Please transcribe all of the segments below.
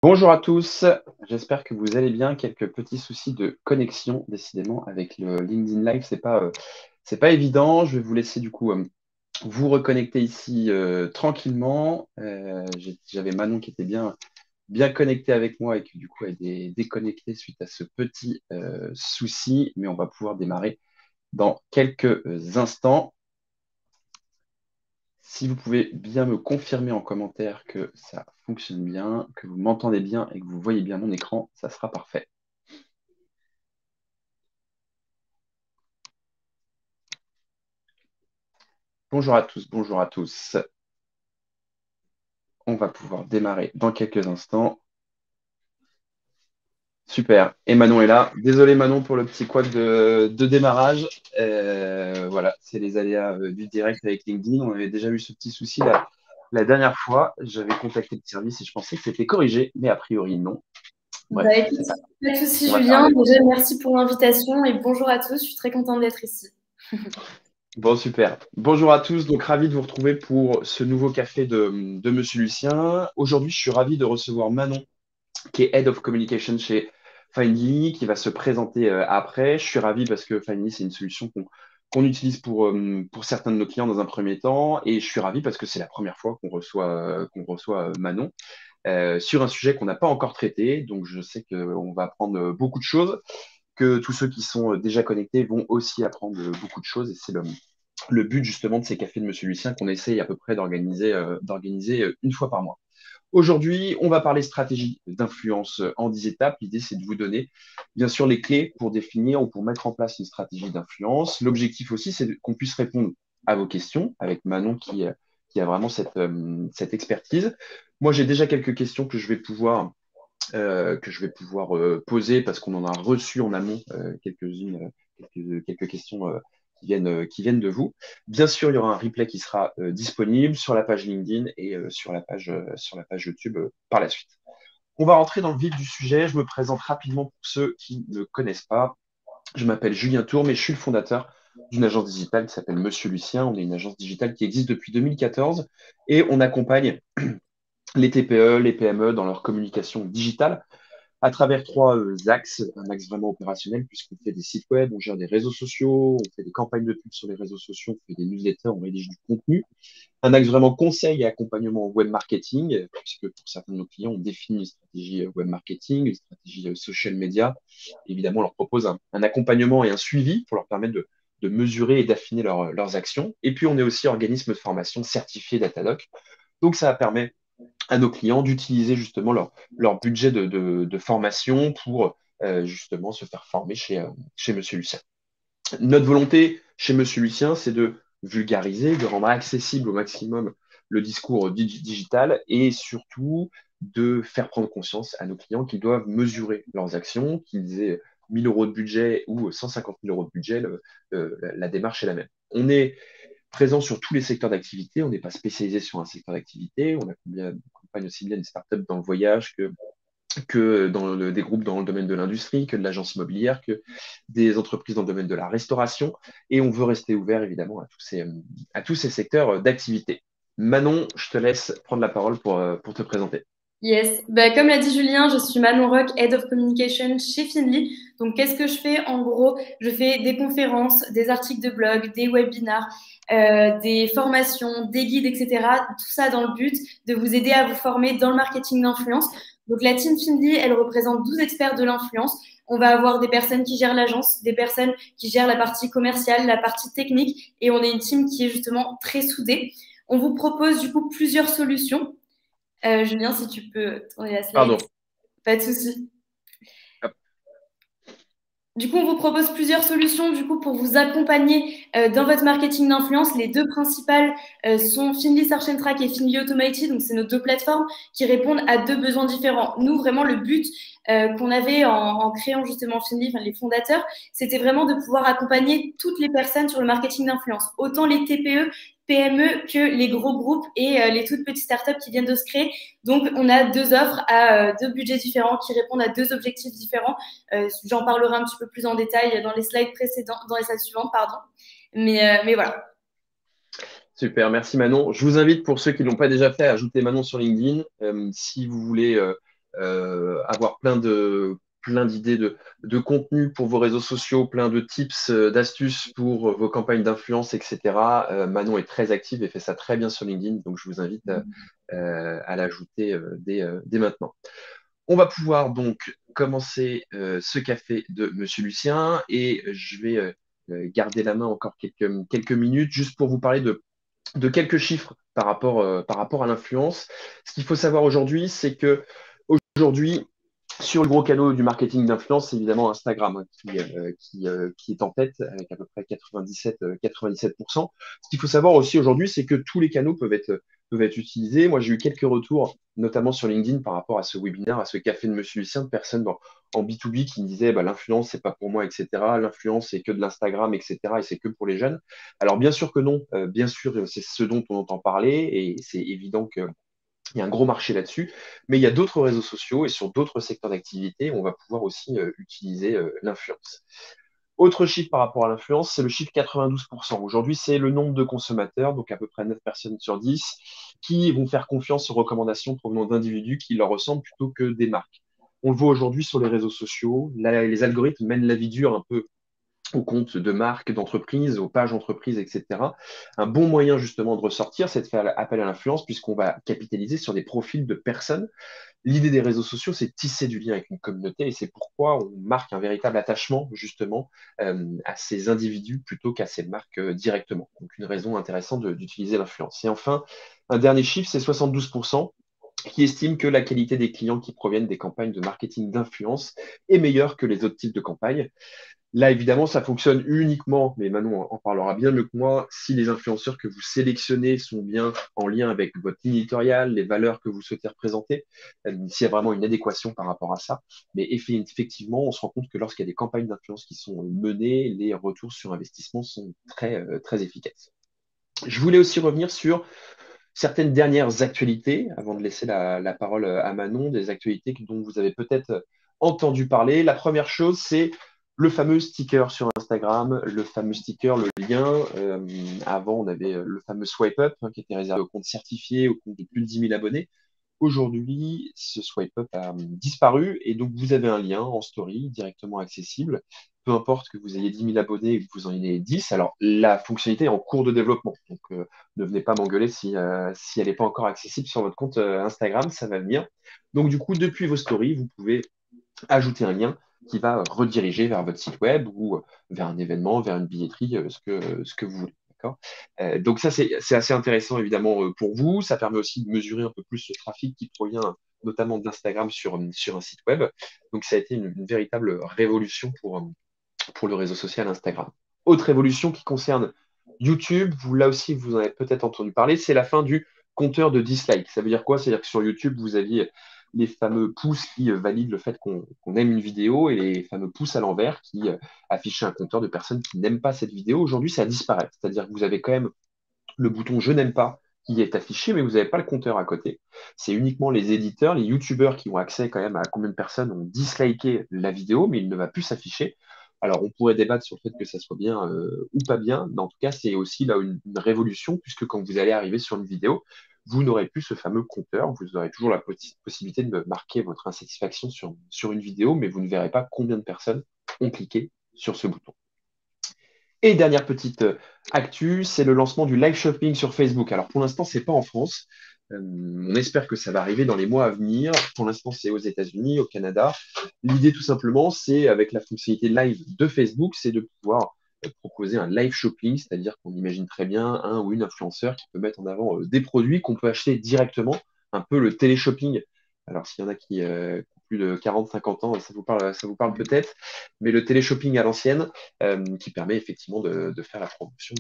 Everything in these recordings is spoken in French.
Bonjour à tous, j'espère que vous allez bien. Quelques petits soucis de connexion, décidément, avec le LinkedIn Live, c'est pas évident. Je vais vous laisser du coup vous reconnecter ici tranquillement. J'avais Manon qui était bien connectée avec moi et qui du coup a été déconnectée suite à ce petit souci, mais on va pouvoir démarrer dans quelques instants. Si vous pouvez bien me confirmer en commentaire que ça fonctionne bien, que vous m'entendez bien et que vous voyez bien mon écran, ça sera parfait. Bonjour à tous, bonjour à tous. On va pouvoir démarrer dans quelques instants. Super. Et Manon est là. Désolé Manon pour le petit couac de démarrage. Voilà, c'est les aléas du direct avec LinkedIn. On avait déjà eu ce petit souci la dernière fois. J'avais contacté le service et je pensais que c'était corrigé, mais a priori non. Bah, Bref, écoute, pas de souci, on va faire Julien. avec. Déjà, merci pour l'invitation et bonjour à tous. Je suis très contente d'être ici. Bon, super. Bonjour à tous. Donc, ravi de vous retrouver pour ce nouveau café de Monsieur Lucien. Aujourd'hui, je suis ravi de recevoir Manon, qui est Head of Communication chez Finely, qui va se présenter après. Je suis ravi parce que Finely, c'est une solution qu'on utilise pour certains de nos clients dans un premier temps. Et je suis ravi parce que c'est la première fois qu'on reçoit Manon sur un sujet qu'on n'a pas encore traité. Donc, je sais qu'on va apprendre beaucoup de choses, que tous ceux qui sont déjà connectés vont aussi apprendre beaucoup de choses. Et c'est le but justement de ces cafés de Monsieur Lucien qu'on essaye à peu près d'organiser une fois par mois. Aujourd'hui, on va parler stratégie d'influence en 10 étapes. L'idée, c'est de vous donner, bien sûr, les clés pour définir ou pour mettre en place une stratégie d'influence. L'objectif aussi, c'est qu'on puisse répondre à vos questions avec Manon qui a vraiment cette expertise. Moi, j'ai déjà quelques questions que je vais pouvoir poser parce qu'on en a reçu en amont quelques-unes, quelques questions qui viennent de vous. Bien sûr, il y aura un replay qui sera disponible sur la page LinkedIn et sur la page YouTube par la suite. On va rentrer dans le vif du sujet. Je me présente rapidement pour ceux qui ne connaissent pas. Je m'appelle Julien Tour, mais je suis le fondateur d'une agence digitale qui s'appelle Monsieur Lucien. On est une agence digitale qui existe depuis 2014 et on accompagne les TPE, les PME dans leur communication digitale à travers trois axes. Un axe vraiment opérationnel, puisqu'on fait des sites web, on gère des réseaux sociaux, on fait des campagnes de pub sur les réseaux sociaux, on fait des newsletters, on rédige du contenu. Un axe vraiment conseil et accompagnement web marketing, puisque pour certains de nos clients, on définit une stratégie web marketing, une stratégie social media. Évidemment, on leur propose un accompagnement et un suivi pour leur permettre de mesurer et d'affiner leurs actions. Et puis, on est aussi organisme de formation certifié Datalogue. Donc, ça permet à nos clients d'utiliser justement leur budget de formation pour justement se faire former chez Monsieur Lucien. Notre volonté chez Monsieur Lucien, c'est de vulgariser, de rendre accessible au maximum le discours digital et surtout de faire prendre conscience à nos clients qu'ils doivent mesurer leurs actions, qu'ils aient 1000 euros de budget ou 150 000 euros de budget, la démarche est la même. On est présent sur tous les secteurs d'activité. On n'est pas spécialisé sur un secteur d'activité. On accompagne aussi bien des startups dans le voyage que des groupes dans le domaine de l'industrie, que de l'agence immobilière, que des entreprises dans le domaine de la restauration. Et on veut rester ouvert, évidemment, à tous ces secteurs d'activité. Manon, je te laisse prendre la parole pour te présenter. Yes. Bah, comme l'a dit Julien, je suis Manon Rock, Head of Communication chez Finly. Donc, qu'est-ce que je fais? En gros, je fais des conférences, des articles de blog, des webinars, des formations, des guides, etc. Tout ça dans le but de vous aider à vous former dans le marketing d'influence. Donc, la team Finly, elle représente 12 experts de l'influence. On va avoir des personnes qui gèrent l'agence, des personnes qui gèrent la partie commerciale, la partie technique, et on est une team qui est justement très soudée. On vous propose du coup plusieurs solutions. Julien, si tu peux tourner la slide. Pardon. Pas de souci. Hop. Du coup, on vous propose plusieurs solutions du coup, pour vous accompagner dans votre marketing d'influence. Les deux principales sont Finly Search and Track et Finly Automated. Donc, c'est nos deux plateformes qui répondent à deux besoins différents. Nous, vraiment, le but qu'on avait en créant justement Finly, enfin, les fondateurs, c'était vraiment de pouvoir accompagner toutes les personnes sur le marketing d'influence. Autant les TPE, PME que les gros groupes et les toutes petites startups qui viennent de se créer. Donc, on a deux offres à deux budgets différents qui répondent à deux objectifs différents. J'en parlerai un petit peu plus en détail dans les slides précédents, dans les slides suivantes, pardon. Mais voilà. Super, merci Manon. Je vous invite, pour ceux qui ne l'ont pas déjà fait, à ajouter Manon sur LinkedIn. Si vous voulez avoir plein d'idées de contenu pour vos réseaux sociaux, plein de tips, d'astuces pour vos campagnes d'influence, etc. Manon est très active et fait ça très bien sur LinkedIn, donc je vous invite à l'ajouter dès maintenant. On va pouvoir donc commencer ce café de Monsieur Lucien et je vais garder la main encore quelques minutes juste pour vous parler de quelques chiffres par rapport à l'influence. Ce qu'il faut savoir aujourd'hui, c'est que aujourd'hui, sur le gros canal du marketing d'influence, c'est évidemment Instagram qui est en tête avec à peu près 97%. Ce qu'il faut savoir aussi aujourd'hui, c'est que tous les canaux peuvent être utilisés. Moi, j'ai eu quelques retours, notamment sur LinkedIn, par rapport à ce webinaire, à ce café de Monsieur Lucien, de personnes en B2B qui me disaient bah, l'influence, c'est pas pour moi, etc. L'influence, c'est que de l'Instagram, etc. Et c'est que pour les jeunes. Alors, bien sûr que non. Bien sûr, c'est ce dont on entend parler et c'est évident que il y a un gros marché là-dessus, mais il y a d'autres réseaux sociaux et sur d'autres secteurs d'activité, on va pouvoir aussi utiliser l'influence. Autre chiffre par rapport à l'influence, c'est le chiffre 92%. Aujourd'hui, c'est le nombre de consommateurs, donc à peu près 9 personnes sur 10, qui vont faire confiance aux recommandations provenant d'individus qui leur ressemblent plutôt que des marques. On le voit aujourd'hui sur les réseaux sociaux, les algorithmes mènent la vie dure un peu aux comptes de marques, d'entreprises, aux pages entreprises, etc. Un bon moyen justement de ressortir, c'est de faire appel à l'influence puisqu'on va capitaliser sur des profils de personnes. L'idée des réseaux sociaux, c'est de tisser du lien avec une communauté et c'est pourquoi on marque un véritable attachement justement à ces individus plutôt qu'à ces marques directement. Donc une raison intéressante d'utiliser l'influence. Et enfin, un dernier chiffre, c'est 72% qui estiment que la qualité des clients qui proviennent des campagnes de marketing d'influence est meilleure que les autres types de campagnes. Là, évidemment, ça fonctionne uniquement, mais Manon en parlera bien mieux que moi, si les influenceurs que vous sélectionnez sont bien en lien avec votre ligne éditoriale, les valeurs que vous souhaitez représenter, s'il y a vraiment une adéquation par rapport à ça. Mais effectivement, on se rend compte que lorsqu'il y a des campagnes d'influence qui sont menées, les retours sur investissement sont très efficaces. Je voulais aussi revenir sur certaines dernières actualités, avant de laisser la parole à Manon, des actualités dont vous avez peut-être entendu parler. La première chose, c'est le fameux sticker sur Instagram, le fameux sticker, le lien. Avant, on avait le fameux swipe up qui était réservé aux comptes certifiés, aux comptes de plus de 10 000 abonnés. Aujourd'hui, ce swipe up a disparu et donc vous avez un lien en story directement accessible. Peu importe que vous ayez 10 000 abonnés et que vous en ayez 10. Alors, la fonctionnalité est en cours de développement. Donc, ne venez pas m'engueuler si elle n'est pas encore accessible sur votre compte Instagram, ça va venir. Donc, du coup, depuis vos stories, vous pouvez ajouter un lien qui va rediriger vers votre site web ou vers un événement, vers une billetterie, ce que vous voulez. D'accord. Donc ça, c'est assez intéressant évidemment pour vous. Ça permet aussi de mesurer un peu plus ce trafic qui provient notamment d'Instagram sur un site web. Donc ça a été une véritable révolution pour le réseau social Instagram. Autre évolution qui concerne YouTube, là aussi vous en avez peut-être entendu parler, c'est la fin du compteur de dislikes. Ça veut dire quoi? C'est-à-dire que sur YouTube, vous aviez les fameux pouces qui valident le fait qu'on aime une vidéo et les fameux pouces à l'envers qui affichaient un compteur de personnes qui n'aiment pas cette vidéo. Aujourd'hui, ça disparaît. C'est-à-dire que vous avez quand même le bouton je n'aime pas qui est affiché, mais vous n'avez pas le compteur à côté. C'est uniquement les éditeurs, les youtubeurs qui ont accès quand même à combien de personnes ont disliké la vidéo, mais il ne va plus s'afficher. Alors, on pourrait débattre sur le fait que ça soit bien ou pas bien, mais en tout cas, c'est aussi là une révolution, puisque quand vous allez arriver sur une vidéo, vous n'aurez plus ce fameux compteur, vous aurez toujours la possibilité de marquer votre insatisfaction sur une vidéo, mais vous ne verrez pas combien de personnes ont cliqué sur ce bouton. Et dernière petite actu, c'est le lancement du live shopping sur Facebook. Alors pour l'instant, c'est pas en France. On espère que ça va arriver dans les mois à venir. Pour l'instant, c'est aux États-Unis, au Canada. L'idée, tout simplement, c'est avec la fonctionnalité live de Facebook, c'est de pouvoir proposer un live shopping, c'est-à-dire qu'on imagine très bien un ou une influenceur qui peut mettre en avant des produits qu'on peut acheter directement, un peu le télé-shopping. Alors, s'il y en a qui ont plus de 40-50 ans, ça vous parle peut-être, mais le télé-shopping à l'ancienne, qui permet effectivement de faire la promotion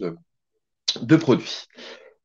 de produits.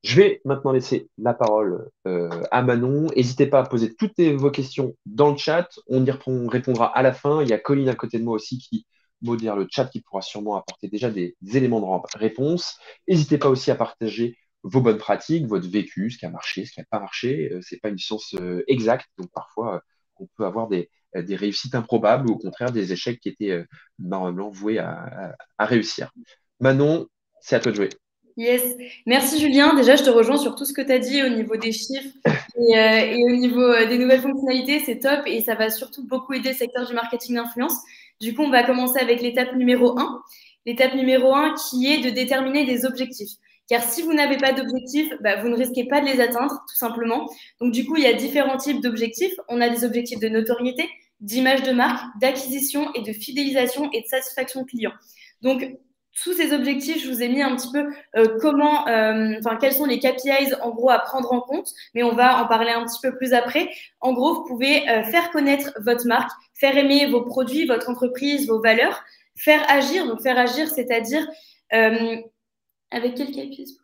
Je vais maintenant laisser la parole à Manon. N'hésitez pas à poser toutes vos questions dans le chat. On répondra à la fin. Il y a Colline à côté de moi aussi qui modère le chat, qui pourra sûrement apporter déjà des éléments de réponse. N'hésitez pas aussi à partager vos bonnes pratiques, votre vécu, ce qui a marché, ce qui n'a pas marché. C'est pas une science exacte, donc parfois on peut avoir des réussites improbables ou au contraire des échecs qui étaient normalement voués à réussir. Manon, c'est à toi de jouer. Yes. Merci Julien. Déjà, je te rejoins sur tout ce que tu as dit au niveau des chiffres et au niveau des nouvelles fonctionnalités. C'est top et ça va surtout beaucoup aider le secteur du marketing d'influence. Du coup, on va commencer avec l'étape numéro un. L'étape numéro un qui est de déterminer des objectifs. Car si vous n'avez pas d'objectifs, bah, vous ne risquez pas de les atteindre, tout simplement. Donc, du coup, il y a différents types d'objectifs. On a des objectifs de notoriété, d'image de marque, d'acquisition et de fidélisation et de satisfaction client. Donc, sous ces objectifs, je vous ai mis un petit peu quels sont les KPIs en gros à prendre en compte, mais on va en parler un petit peu plus après. En gros, vous pouvez faire connaître votre marque, faire aimer vos produits, votre entreprise, vos valeurs, faire agir. Donc faire agir, c'est-à-dire avec quel KPIs?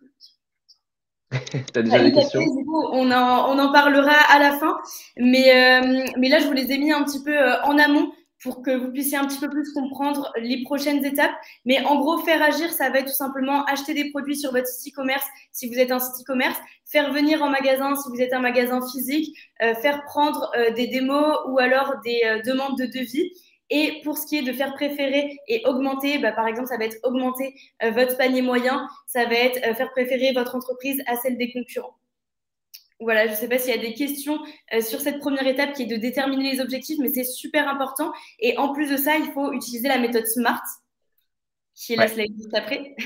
Tu as déjà des questions? Du coup, on en parlera à la fin, mais là, je vous les ai mis un petit peu en amont pour que vous puissiez un petit peu plus comprendre les prochaines étapes. Mais en gros, faire agir, ça va être tout simplement acheter des produits sur votre site e-commerce si vous êtes un site e-commerce, faire venir en magasin si vous êtes un magasin physique, faire prendre des démos ou alors des demandes de devis. Et pour ce qui est de faire préférer et augmenter, bah, par exemple, ça va être augmenter votre panier moyen, ça va être faire préférer votre entreprise à celle des concurrents. Voilà, je ne sais pas s'il y a des questions sur cette première étape qui est de déterminer les objectifs, mais c'est super important. Et en plus de ça, il faut utiliser la méthode SMART, qui est la slide juste après.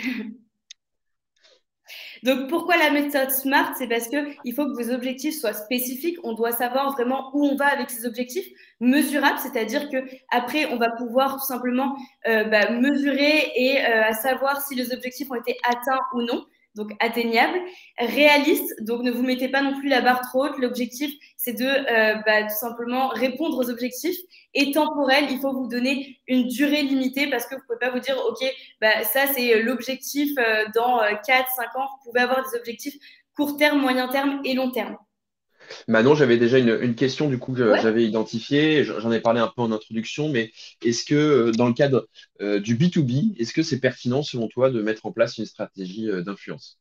Donc, pourquoi la méthode SMART? C'est parce qu'il faut que vos objectifs soient spécifiques. On doit savoir vraiment où on va avec ces objectifs, mesurables, c'est-à-dire qu'après, on va pouvoir tout simplement mesurer et savoir si les objectifs ont été atteints ou non. Donc atteignable, réaliste, donc ne vous mettez pas non plus la barre trop haute. L'objectif, c'est de tout simplement répondre aux objectifs. Et temporel, il faut vous donner une durée limitée parce que vous ne pouvez pas vous dire, OK, ça c'est l'objectif dans 4-5 ans. Vous pouvez avoir des objectifs court terme, moyen terme et long terme. Manon, j'avais déjà une question du coup que Ouais. j'avais identifiée, j'en ai parlé un peu en introduction, mais est-ce que dans le cadre du B2B, est-ce que c'est pertinent selon toi de mettre en place une stratégie d'influence?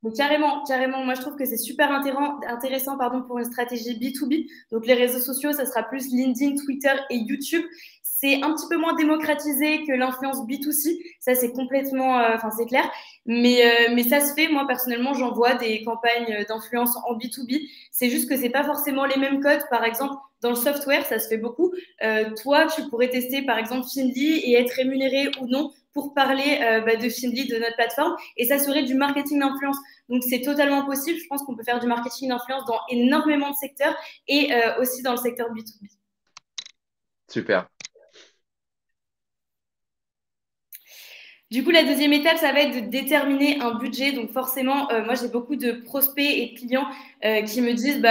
Donc carrément, carrément, moi je trouve que c'est super intéressant pour une stratégie B2B. Donc les réseaux sociaux, ça sera plus LinkedIn, Twitter et YouTube. C'est un petit peu moins démocratisé que l'influence B2C, ça c'est complètement, c'est clair. Mais ça se fait, moi personnellement, j'envoie des campagnes d'influence en B2B. C'est juste que c'est pas forcément les mêmes codes. Par exemple, dans le software, ça se fait beaucoup. Toi, tu pourrais tester par exemple Finly et être rémunéré ou non pour parler de Finly, de notre plateforme, et ça serait du marketing d'influence. Donc, c'est totalement possible. Je pense qu'on peut faire du marketing d'influence dans énormément de secteurs et aussi dans le secteur B2B. Super. Du coup, la deuxième étape, ça va être de déterminer un budget. Donc, forcément, moi, j'ai beaucoup de prospects et de clients qui me disent,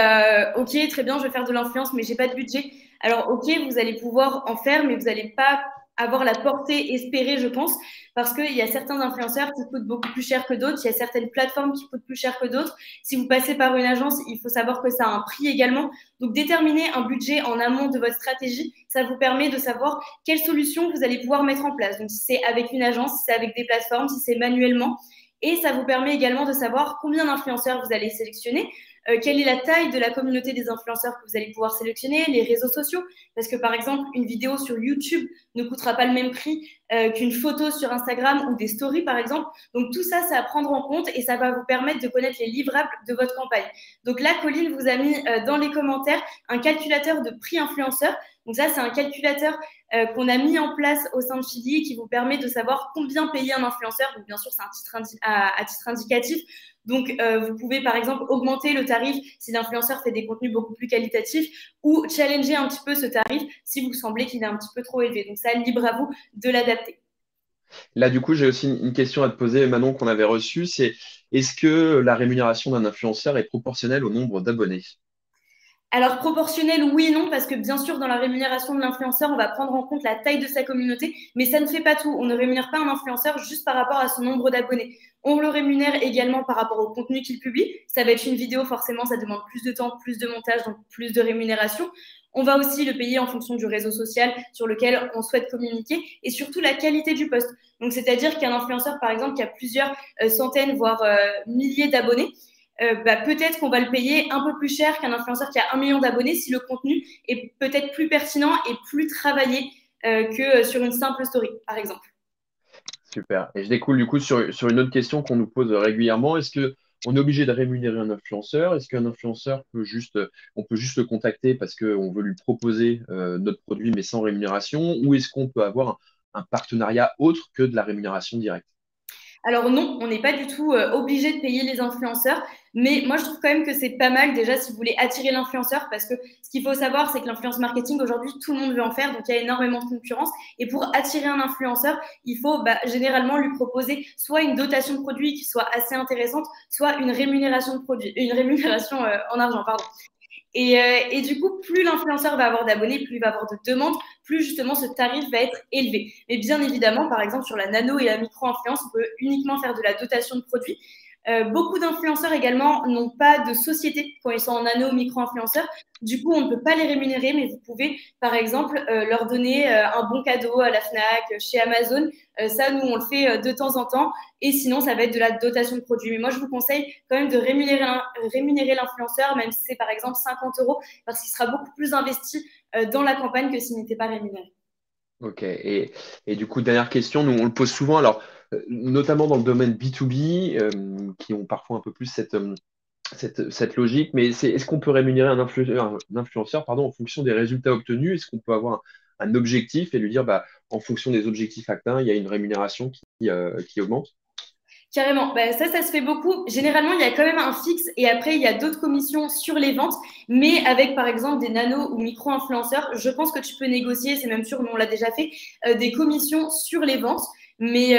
OK, très bien, je vais faire de l'influence, mais j'ai pas de budget. Alors, OK, vous allez pouvoir en faire, mais vous n'allez pas avoir la portée espérée, je pense, parce qu'il y a certains influenceurs qui coûtent beaucoup plus cher que d'autres. Il y a certaines plateformes qui coûtent plus cher que d'autres. Si vous passez par une agence, il faut savoir que ça a un prix également. Donc, déterminer un budget en amont de votre stratégie, ça vous permet de savoir quelles solutions vous allez pouvoir mettre en place. Donc, si c'est avec une agence, si c'est avec des plateformes, si c'est manuellement. Et ça vous permet également de savoir combien d'influenceurs vous allez sélectionner, quelle est la taille de la communauté des influenceurs que vous allez pouvoir sélectionner, les réseaux sociaux. Parce que par exemple, une vidéo sur YouTube ne coûtera pas le même prix qu'une photo sur Instagram ou des stories par exemple. Donc tout ça, c'est à prendre en compte et ça va vous permettre de connaître les livrables de votre campagne. Donc là, Colline vous a mis dans les commentaires un calculateur de prix influenceur. Donc ça, c'est un calculateur qu'on a mis en place au sein de Finly qui vous permet de savoir combien payer un influenceur. Donc bien sûr, c'est un titre à titre indicatif. Donc, vous pouvez, par exemple, augmenter le tarif si l'influenceur fait des contenus beaucoup plus qualitatifs ou challenger un petit peu ce tarif si vous semblez qu'il est un petit peu trop élevé. Donc, ça, libre à vous de l'adapter. Là, du coup, j'ai aussi une question à te poser, Manon, qu'on avait reçue, c'est est-ce que la rémunération d'un influenceur est proportionnelle au nombre d'abonnés? Alors, proportionnel, oui et non, parce que bien sûr, dans la rémunération de l'influenceur, on va prendre en compte la taille de sa communauté, mais ça ne fait pas tout. On ne rémunère pas un influenceur juste par rapport à son nombre d'abonnés. On le rémunère également par rapport au contenu qu'il publie. Ça va être une vidéo, forcément, ça demande plus de temps, plus de montage, donc plus de rémunération. On va aussi le payer en fonction du réseau social sur lequel on souhaite communiquer et surtout la qualité du post. Donc, c'est-à-dire qu'un influenceur, par exemple, qui a plusieurs centaines, voire milliers d'abonnés, peut-être qu'on va le payer un peu plus cher qu'un influenceur qui a 1 million d'abonnés si le contenu est peut-être plus pertinent et plus travaillé que sur une simple story, par exemple. Super. Et je découle du coup sur une autre question qu'on nous pose régulièrement. Est-ce que on est obligé de rémunérer un influenceur? Est-ce qu'un influenceur on peut juste le contacter parce qu'on veut lui proposer notre produit mais sans rémunération? Ou est-ce qu'on peut avoir un partenariat autre que de la rémunération directe? Alors non, on n'est pas du tout obligé de payer les influenceurs, mais moi je trouve quand même que c'est pas mal déjà si vous voulez attirer l'influenceur, parce que ce qu'il faut savoir, c'est que l'influence marketing aujourd'hui, tout le monde veut en faire, donc il y a énormément de concurrence. Et pour attirer un influenceur, il faut généralement lui proposer soit une dotation de produit qui soit assez intéressante, soit une rémunération de produit, une rémunération en argent, pardon. Et du coup, plus l'influenceur va avoir d'abonnés, plus il va avoir de demandes, plus justement ce tarif va être élevé. Mais bien évidemment, par exemple, sur la nano et la micro-influence, on peut uniquement faire de la dotation de produits. Beaucoup d'influenceurs également n'ont pas de société quand ils sont en nano ou micro-influenceurs. Du coup, on ne peut pas les rémunérer, mais vous pouvez, par exemple, leur donner un bon cadeau à la FNAC, chez Amazon. Ça, nous, on le fait de temps en temps. Et sinon, ça va être de la dotation de produits. Mais moi, je vous conseille quand même de rémunérer l'influenceur, même si c'est par exemple 50 euros, parce qu'il sera beaucoup plus investi dans la campagne que s'il n'était pas rémunéré. Ok. Et du coup, dernière question, nous on le pose souvent, alors notamment dans le domaine B2B, qui ont parfois un peu plus cette logique, mais est-ce qu'on peut rémunérer un influenceur, pardon, en fonction des résultats obtenus? Est-ce qu'on peut avoir un objectif et lui dire, bah, en fonction des objectifs atteints, il y a une rémunération qui augmente? Carrément, ça se fait beaucoup. Généralement, il y a quand même un fixe et après, il y a d'autres commissions sur les ventes. Mais avec, par exemple, des nano ou micro-influenceurs, je pense que tu peux négocier, c'est même sûr, nous on l'a déjà fait, des commissions sur les ventes. Mais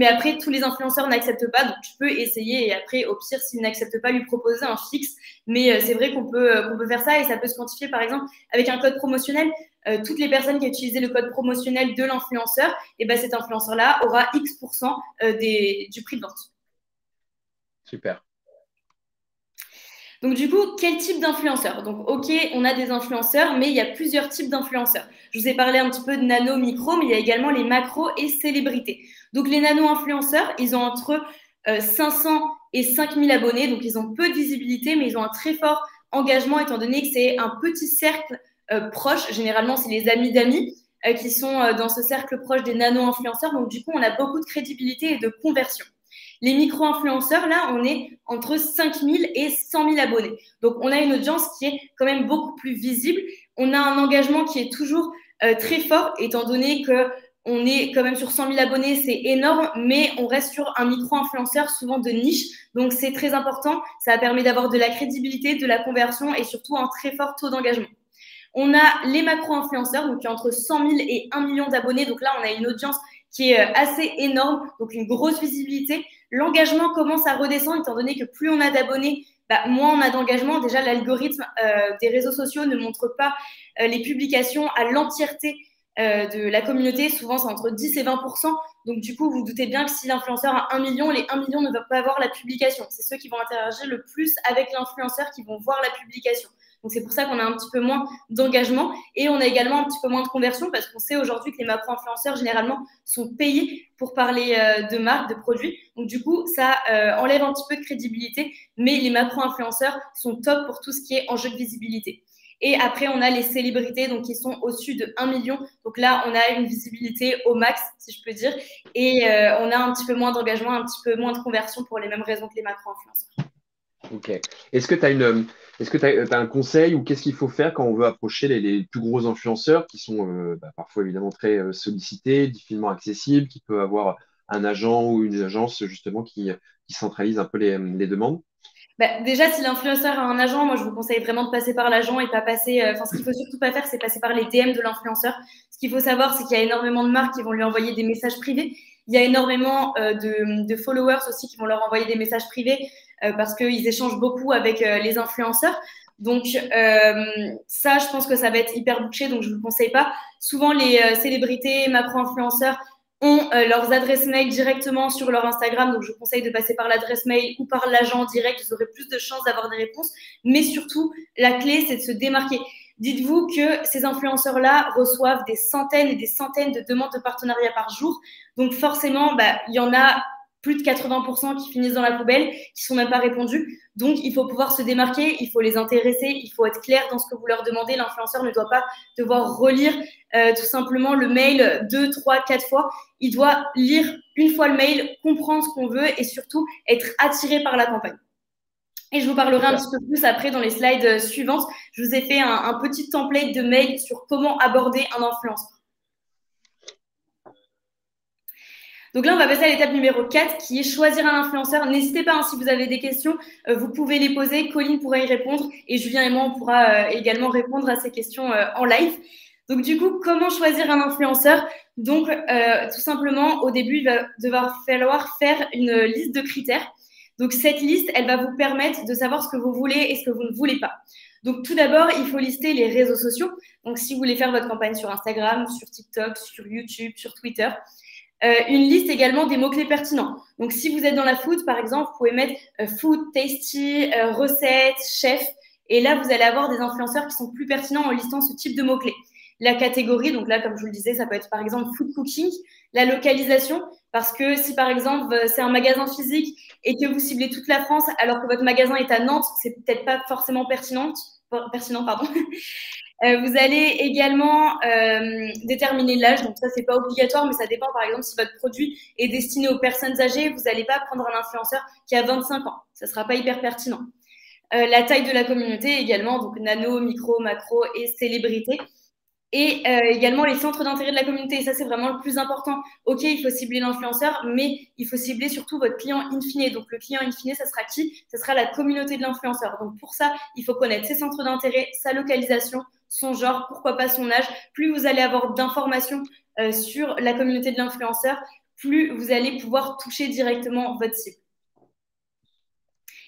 après, tous les influenceurs n'acceptent pas, donc tu peux essayer et après, au pire, s'ils n'acceptent pas, lui proposer un fixe. Mais c'est vrai qu'on peut faire ça et ça peut se quantifier, par exemple, avec un code promotionnel. Toutes les personnes qui ont utilisé le code promotionnel de l'influenceur, et ben cet influenceur-là aura X% du prix de vente. Super. Donc, du coup, quel type d'influenceur? Donc, OK, on a des influenceurs, mais il y a plusieurs types d'influenceurs. Je vous ai parlé un petit peu de nano, micro, mais il y a également les macros et célébrités. Donc, les nano-influenceurs, ils ont entre 500 et 5000 abonnés, donc ils ont peu de visibilité, mais ils ont un très fort engagement, étant donné que c'est un petit cercle proche. Généralement, c'est les amis d'amis qui sont dans ce cercle proche des nano-influenceurs. Donc, du coup, on a beaucoup de crédibilité et de conversion. Les micro-influenceurs, là, on est entre 5000 et 100 000 abonnés. Donc, on a une audience qui est quand même beaucoup plus visible. On a un engagement qui est toujours très fort, étant donné que on est quand même sur 100 000 abonnés, c'est énorme, mais on reste sur un micro-influenceur souvent de niche. Donc, c'est très important. Ça permet d'avoir de la crédibilité, de la conversion et surtout un très fort taux d'engagement. On a les macro-influenceurs, donc qui ont entre 100 000 et 1 million d'abonnés. Donc là, on a une audience qui est assez énorme, donc une grosse visibilité. L'engagement commence à redescendre, étant donné que plus on a d'abonnés, moins on a d'engagement. Déjà, l'algorithme des réseaux sociaux ne montre pas les publications à l'entièreté de la communauté. Souvent, c'est entre 10 et 20%. Donc, du coup, vous, vous doutez bien que si l'influenceur a 1 million, les 1 million ne vont pas voir la publication. C'est ceux qui vont interagir le plus avec l'influenceur qui vont voir la publication. Donc, c'est pour ça qu'on a un petit peu moins d'engagement et on a également un petit peu moins de conversion parce qu'on sait aujourd'hui que les macro-influenceurs, généralement, sont payés pour parler de marques, de produits. Donc, du coup, ça enlève un petit peu de crédibilité, mais les macro-influenceurs sont top pour tout ce qui est enjeu de visibilité. Et après, on a les célébrités donc, qui sont au-dessus de 1 million. Donc là, on a une visibilité au max, si je peux dire. Et on a un petit peu moins d'engagement, un petit peu moins de conversion pour les mêmes raisons que les macro-influenceurs. Ok. Est-ce que tu as un conseil ou qu'est-ce qu'il faut faire quand on veut approcher les plus gros influenceurs qui sont parfois évidemment très sollicités, difficilement accessibles, qui peut avoir un agent ou une agence justement qui centralise un peu les demandes? Déjà, si l'influenceur a un agent, moi je vous conseille vraiment de passer par l'agent et pas passer. Enfin, ce qu'il faut surtout pas faire, c'est passer par les DM de l'influenceur. Ce qu'il faut savoir, c'est qu'il y a énormément de marques qui vont lui envoyer des messages privés. Il y a énormément de followers aussi qui vont leur envoyer des messages privés parce qu'ils échangent beaucoup avec les influenceurs. Donc ça, je pense que ça va être hyper bouché, donc je ne vous le conseille pas. Souvent, les célébrités, macro-influenceurs ont leurs adresses mail directement sur leur Instagram. Donc, je vous conseille de passer par l'adresse mail ou par l'agent direct. Vous aurez plus de chances d'avoir des réponses. Mais surtout, la clé, c'est de se démarquer. Dites-vous que ces influenceurs-là reçoivent des centaines et des centaines de demandes de partenariat par jour. Donc, forcément, il y en a plus de 80% qui finissent dans la poubelle, qui sont même pas répondus. Donc, il faut pouvoir se démarquer, il faut les intéresser, il faut être clair dans ce que vous leur demandez. L'influenceur ne doit pas devoir relire tout simplement le mail 2, 3, 4 fois. Il doit lire une fois le mail, comprendre ce qu'on veut et surtout être attiré par la campagne. Et je vous parlerai un petit peu plus après dans les slides suivantes. Je vous ai fait un petit template de mail sur comment aborder un influenceur. Donc là, on va passer à l'étape numéro 4 qui est choisir un influenceur. N'hésitez pas, hein, si vous avez des questions, vous pouvez les poser. Colline pourra y répondre et Julien et moi, on pourra également répondre à ces questions en live. Donc du coup, comment choisir un influenceur? Donc tout simplement, au début, il va falloir faire une liste de critères. Donc cette liste, elle va vous permettre de savoir ce que vous voulez et ce que vous ne voulez pas. Donc tout d'abord, il faut lister les réseaux sociaux. Donc si vous voulez faire votre campagne sur Instagram, sur TikTok, sur YouTube, sur Twitter. Une liste également des mots-clés pertinents. Donc, si vous êtes dans la food, par exemple, vous pouvez mettre food, tasty, recettes, chef. Et là, vous allez avoir des influenceurs qui sont plus pertinents en listant ce type de mots-clés. La catégorie, donc là, comme je vous le disais, ça peut être par exemple food cooking. La localisation, parce que si par exemple, c'est un magasin physique et que vous ciblez toute la France alors que votre magasin est à Nantes, c'est peut-être pas forcément pertinent. Vous allez également déterminer l'âge, donc ça, c'est pas obligatoire, mais ça dépend. Par exemple, si votre produit est destiné aux personnes âgées, vous n'allez pas prendre un influenceur qui a 25 ans. Ça sera pas hyper pertinent. La taille de la communauté également, donc nano, micro, macro et célébrité. Et également les centres d'intérêt de la communauté. Et ça, c'est vraiment le plus important. OK, il faut cibler l'influenceur, mais il faut cibler surtout votre client in fine. Donc, le client in fine, ça sera qui? Ça sera la communauté de l'influenceur. Donc, pour ça, il faut connaître ses centres d'intérêt, sa localisation, son genre, pourquoi pas son âge. Plus vous allez avoir d'informations sur la communauté de l'influenceur, plus vous allez pouvoir toucher directement votre cible.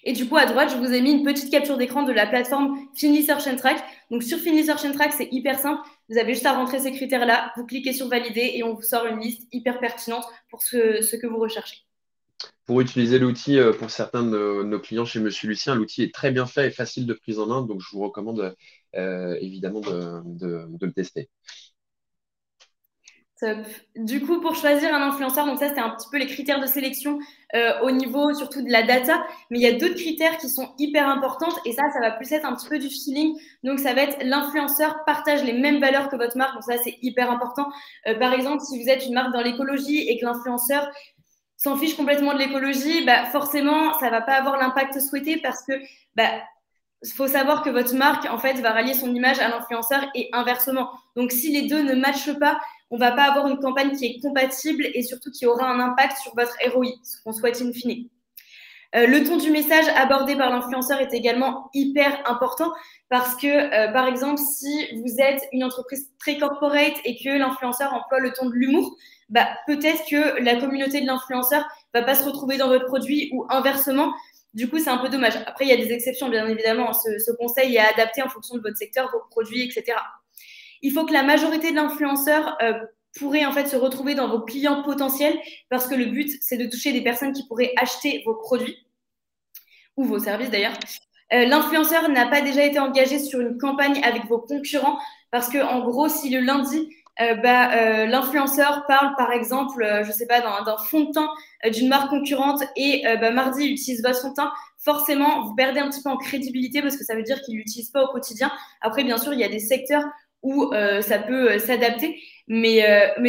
Et du coup, à droite, je vous ai mis une petite capture d'écran de la plateforme Finly Search and Track. Donc, sur Finly Search and Track, c'est hyper simple. Vous avez juste à rentrer ces critères-là, vous cliquez sur valider et on vous sort une liste hyper pertinente pour ce que vous recherchez. Pour utiliser l'outil, pour certains de nos clients chez Monsieur Lucien, l'outil est très bien fait et facile de prise en main. Donc, je vous recommande évidemment de le tester. Top. Du coup, pour choisir un influenceur, donc ça, c'était un petit peu les critères de sélection au niveau surtout de la data. Mais il y a d'autres critères qui sont hyper importants et ça va plus être un petit peu du feeling. Donc, ça va être l'influenceur partage les mêmes valeurs que votre marque. Donc, ça, c'est hyper important. Par exemple, si vous êtes une marque dans l'écologie et que l'influenceur s'en fiche complètement de l'écologie, bah, forcément, ça va pas avoir l'impact souhaité parce que il faut savoir que votre marque, en fait, va rallier son image à l'influenceur et inversement. Donc, si les deux ne matchent pas, on ne va pas avoir une campagne qui est compatible et surtout qui aura un impact sur votre ROI, ce qu'on souhaite in fine. Le ton du message abordé par l'influenceur est également hyper important parce que, par exemple, si vous êtes une entreprise très corporate et que l'influenceur emploie le ton de l'humour, bah, peut-être que la communauté de l'influenceur ne va pas se retrouver dans votre produit ou inversement. Du coup, c'est un peu dommage. Après, il y a des exceptions, bien évidemment. Ce conseil est adapté en fonction de votre secteur, vos produits, etc. Il faut que la majorité de l'influenceur pourrait en fait se retrouver dans vos clients potentiels parce que le but, c'est de toucher des personnes qui pourraient acheter vos produits ou vos services d'ailleurs. L'influenceur n'a pas déjà été engagé sur une campagne avec vos concurrents parce que, en gros, si le lundi, l'influenceur parle, par exemple, je sais pas, d'un fond de teint d'une marque concurrente et mardi, il utilise votre fond de teint, forcément, vous perdez un petit peu en crédibilité parce que ça veut dire qu'il l'utilise pas au quotidien. Après, bien sûr, il y a des secteurs où ça peut s'adapter. Mais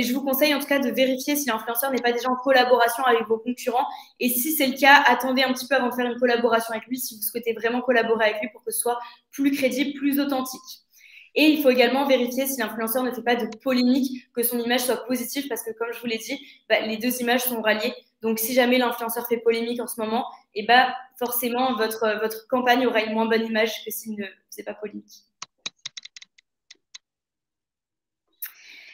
je vous conseille en tout cas de vérifier si l'influenceur n'est pas déjà en collaboration avec vos concurrents. Et si c'est le cas, attendez un petit peu avant de faire une collaboration avec lui si vous souhaitez vraiment collaborer avec lui pour que ce soit plus crédible, plus authentique. Et il faut également vérifier si l'influenceur ne fait pas de polémique, que son image soit positive parce que comme je vous l'ai dit, les deux images sont ralliées. Donc si jamais l'influenceur fait polémique en ce moment, forcément votre campagne aura une moins bonne image que s'il ne faisait pas polémique.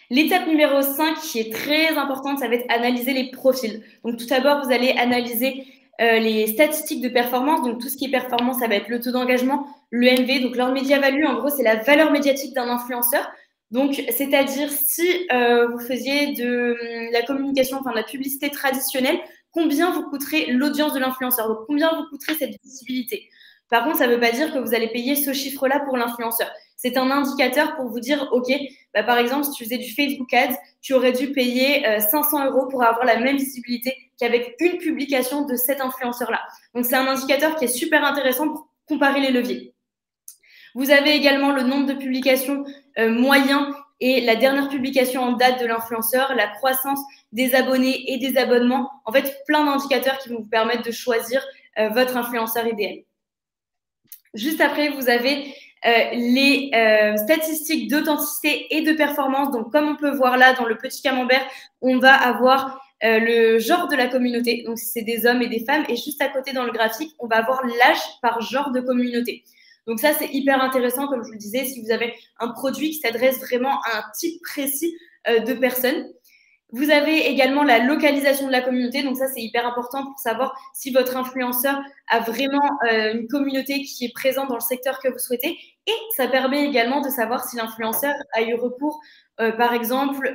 L'étape numéro 5 qui est très importante, ça va être analyser les profils. Donc tout d'abord, vous allez analyser les statistiques de performance. Donc tout ce qui est performance, ça va être le taux d'engagement, le MV, donc leur média value, en gros, c'est la valeur médiatique d'un influenceur. Donc c'est-à-dire si vous faisiez de la communication, enfin de la publicité traditionnelle, combien vous coûterait l'audience de l'influenceur? Donc combien vous coûterait cette visibilité? Par contre, ça ne veut pas dire que vous allez payer ce chiffre-là pour l'influenceur. C'est un indicateur pour vous dire, OK, par exemple, si tu faisais du Facebook Ads, tu aurais dû payer 500 € pour avoir la même visibilité qu'avec une publication de cet influenceur-là. Donc, c'est un indicateur qui est super intéressant pour comparer les leviers. Vous avez également le nombre de publications moyen et la dernière publication en date de l'influenceur, la croissance des abonnés et des abonnements. En fait, plein d'indicateurs qui vont vous permettre de choisir votre influenceur idéal. Juste après, vous avez les statistiques d'authenticité et de performance. Donc, comme on peut voir là dans le petit camembert, on va avoir le genre de la communauté. Donc, c'est des hommes et des femmes. Et juste à côté dans le graphique, on va avoir l'âge par genre de communauté. Donc, ça, c'est hyper intéressant, comme je vous le disais, si vous avez un produit qui s'adresse vraiment à un type précis de personnes. Vous avez également la localisation de la communauté. Donc ça, c'est hyper important pour savoir si votre influenceur a vraiment une communauté qui est présente dans le secteur que vous souhaitez. Et ça permet également de savoir si l'influenceur a eu recours, par exemple,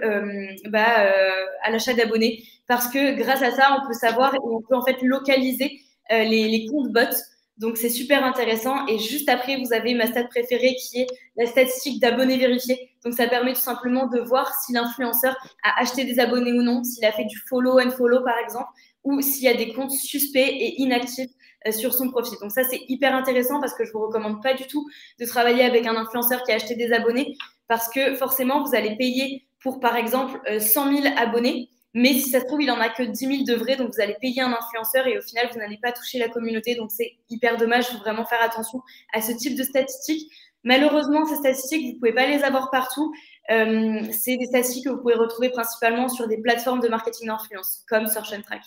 à l'achat d'abonnés. Parce que grâce à ça, on peut savoir et on peut en fait localiser les comptes bots. Donc, c'est super intéressant. Et juste après, vous avez ma stat préférée qui est la statistique d'abonnés vérifiés. Donc, ça permet tout simplement de voir si l'influenceur a acheté des abonnés ou non, s'il a fait du follow and follow, par exemple, ou s'il y a des comptes suspects et inactifs sur son profil. Donc, ça, c'est hyper intéressant parce que je ne vous recommande pas du tout de travailler avec un influenceur qui a acheté des abonnés parce que forcément, vous allez payer pour, par exemple, 100 000 abonnés. Mais si ça se trouve, il en a que 10 000 de vrais, donc vous allez payer un influenceur et au final, vous n'allez pas toucher la communauté. Donc, c'est hyper dommage. Il faut vraiment faire attention à ce type de statistiques. Malheureusement, ces statistiques, vous ne pouvez pas les avoir partout. C'est des statistiques que vous pouvez retrouver principalement sur des plateformes de marketing d'influence, comme Search and Track.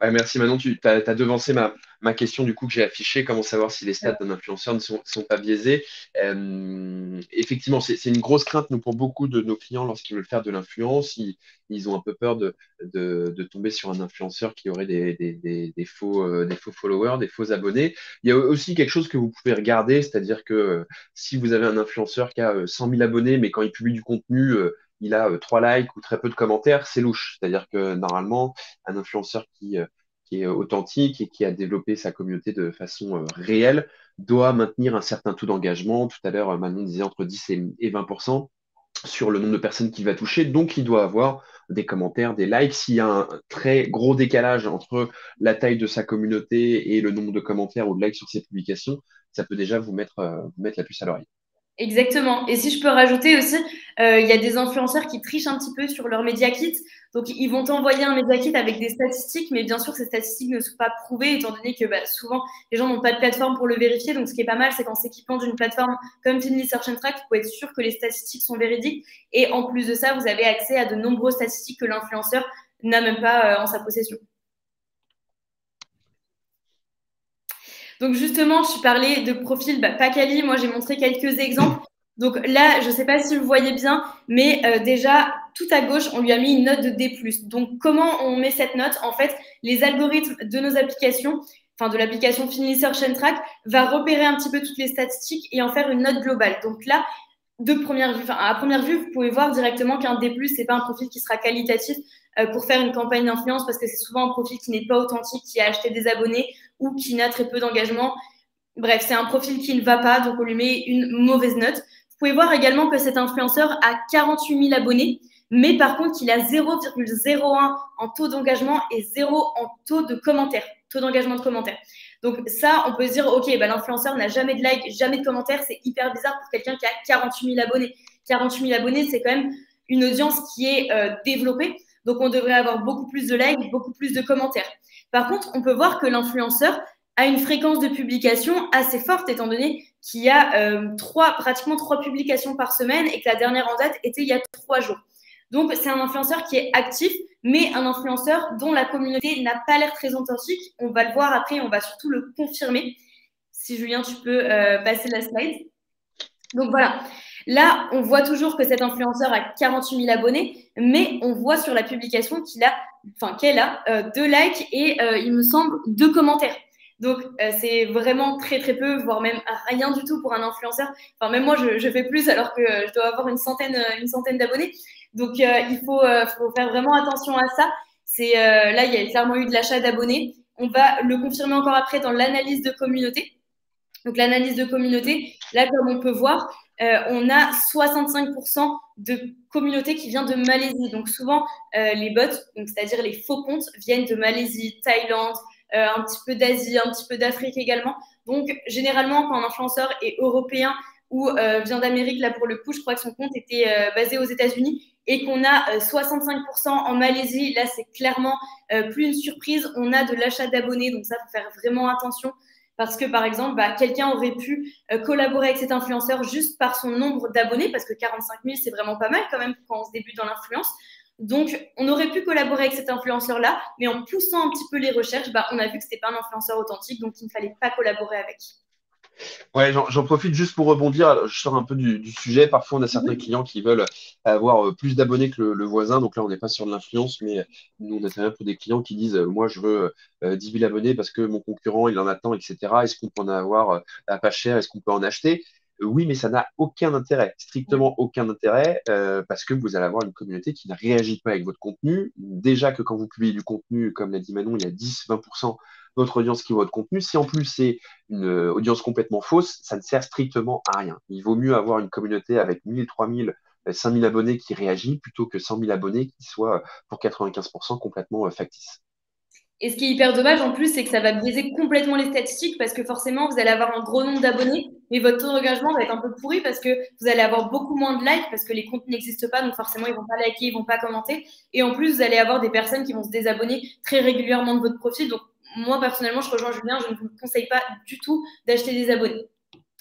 Ouais, merci Manon, tu as devancé ma question du coup que j'ai affichée, comment savoir si les stats d'un influenceur ne sont pas biaisés. Effectivement, c'est une grosse crainte nous, pour beaucoup de nos clients lorsqu'ils veulent faire de l'influence. Ils ont un peu peur de tomber sur un influenceur qui aurait des faux followers, des faux abonnés. Il y a aussi quelque chose que vous pouvez regarder, c'est-à-dire que si vous avez un influenceur qui a 100 000 abonnés, mais quand il publie du contenu, il a 3 likes ou très peu de commentaires, c'est louche. C'est-à-dire que normalement, un influenceur qui est authentique et qui a développé sa communauté de façon réelle doit maintenir un certain taux d'engagement. Tout à l'heure, Manon disait entre 10 et 20% sur le nombre de personnes qu'il va toucher. Donc, il doit avoir des commentaires, des likes. S'il y a un très gros décalage entre la taille de sa communauté et le nombre de commentaires ou de likes sur ses publications, ça peut déjà vous mettre la puce à l'oreille. Exactement. Et si je peux rajouter aussi, il y a des influenceurs qui trichent un petit peu sur leur Media Kit. Donc, ils vont t'envoyer un Media Kit avec des statistiques, mais bien sûr, ces statistiques ne sont pas prouvées, étant donné que souvent, les gens n'ont pas de plateforme pour le vérifier. Donc, ce qui est pas mal, c'est qu'en s'équipant d'une plateforme comme Finly Search and Track, vous pouvez être sûr que les statistiques sont véridiques. Et en plus de ça, vous avez accès à de nombreuses statistiques que l'influenceur n'a même pas en sa possession. Donc justement, tu parlais de profil Pacali. Moi, j'ai montré quelques exemples. Donc là, je ne sais pas si vous voyez bien, mais déjà, tout à gauche, on lui a mis une note de D+. Donc comment on met cette note? En fait, les algorithmes de nos applications, enfin de l'application Finly Search and Track, va repérer un petit peu toutes les statistiques et en faire une note globale. Donc là, à première vue, vous pouvez voir directement qu'un D+, c'est pas un profil qui sera qualitatif pour faire une campagne d'influence parce que c'est souvent un profil qui n'est pas authentique, qui a acheté des abonnés ou qui n'a très peu d'engagement. Bref, c'est un profil qui ne va pas, donc on lui met une mauvaise note. Vous pouvez voir également que cet influenceur a 48 000 abonnés, mais par contre, il a 0,01 en taux d'engagement et 0 en taux de commentaires, taux d'engagement de commentaires. Donc ça, on peut se dire, OK, l'influenceur n'a jamais de like, jamais de commentaires. C'est hyper bizarre pour quelqu'un qui a 48 000 abonnés. 48 000 abonnés, c'est quand même une audience qui est développée. Donc, on devrait avoir beaucoup plus de likes, beaucoup plus de commentaires. Par contre, on peut voir que l'influenceur a une fréquence de publication assez forte, étant donné qu'il y a pratiquement 3 publications par semaine et que la dernière en date était il y a 3 jours. Donc, c'est un influenceur qui est actif, mais un influenceur dont la communauté n'a pas l'air très authentique. On va le voir après, on va surtout le confirmer. Si Julien, tu peux passer la slide. Donc voilà, là, on voit toujours que cet influenceur a 48 000 abonnés, mais on voit sur la publication qu'elle a 2 likes et il me semble 2 commentaires. Donc, c'est vraiment très, très peu, voire même rien du tout pour un influenceur. Enfin, même moi, je fais plus alors que je dois avoir une centaine d'abonnés. Donc, il faut faire vraiment attention à ça. Là, il y a clairement eu de l'achat d'abonnés. On va le confirmer encore après dans l'analyse de communauté. Donc, l'analyse de communauté, là, comme on peut voir, on a 65% de communauté qui vient de Malaisie. Donc souvent, les bots, c'est-à-dire les faux comptes, viennent de Malaisie, Thaïlande, un petit peu d'Asie, un petit peu d'Afrique également. Donc généralement, quand un influenceur est européen ou vient d'Amérique, là pour le coup, je crois que son compte était basé aux États-Unis et qu'on a 65% en Malaisie, là c'est clairement plus une surprise, on a de l'achat d'abonnés, donc ça, il faut faire vraiment attention. Parce que, par exemple, quelqu'un aurait pu collaborer avec cet influenceur juste par son nombre d'abonnés, parce que 45 000, c'est vraiment pas mal quand même quand on se débute dans l'influence. Donc, on aurait pu collaborer avec cet influenceur-là, mais en poussant un petit peu les recherches, on a vu que ce n'était pas un influenceur authentique, donc il ne fallait pas collaborer avec. Ouais, j'en profite juste pour rebondir. Je sors un peu du sujet. Parfois, on a certains clients qui veulent avoir plus d'abonnés que le voisin. Donc là, on n'est pas sur de l'influence, mais nous, on a très bien pour des clients qui disent, moi, je veux 10 000 abonnés parce que mon concurrent, il en attend, etc. Est-ce qu'on peut en avoir à pas cher? Est-ce qu'on peut en acheter? Oui, mais ça n'a aucun intérêt, strictement aucun intérêt, parce que vous allez avoir une communauté qui ne réagit pas avec votre contenu. Déjà que quand vous publiez du contenu, comme l'a dit Manon, il y a 10-20% de votre audience qui voit votre contenu. Si en plus c'est une audience complètement fausse, ça ne sert strictement à rien. Il vaut mieux avoir une communauté avec 1000, 3000, 5000 abonnés qui réagit plutôt que 100 000 abonnés qui soient pour 95% complètement factices. Et ce qui est hyper dommage en plus, c'est que ça va biaiser complètement les statistiques parce que forcément, vous allez avoir un gros nombre d'abonnés, mais votre taux d'engagement va être un peu pourri parce que vous allez avoir beaucoup moins de likes parce que les comptes n'existent pas, donc forcément, ils vont pas liker, ils vont pas commenter. Et en plus, vous allez avoir des personnes qui vont se désabonner très régulièrement de votre profil. Donc, moi, personnellement, je rejoins Julien, je ne vous conseille pas du tout d'acheter des abonnés.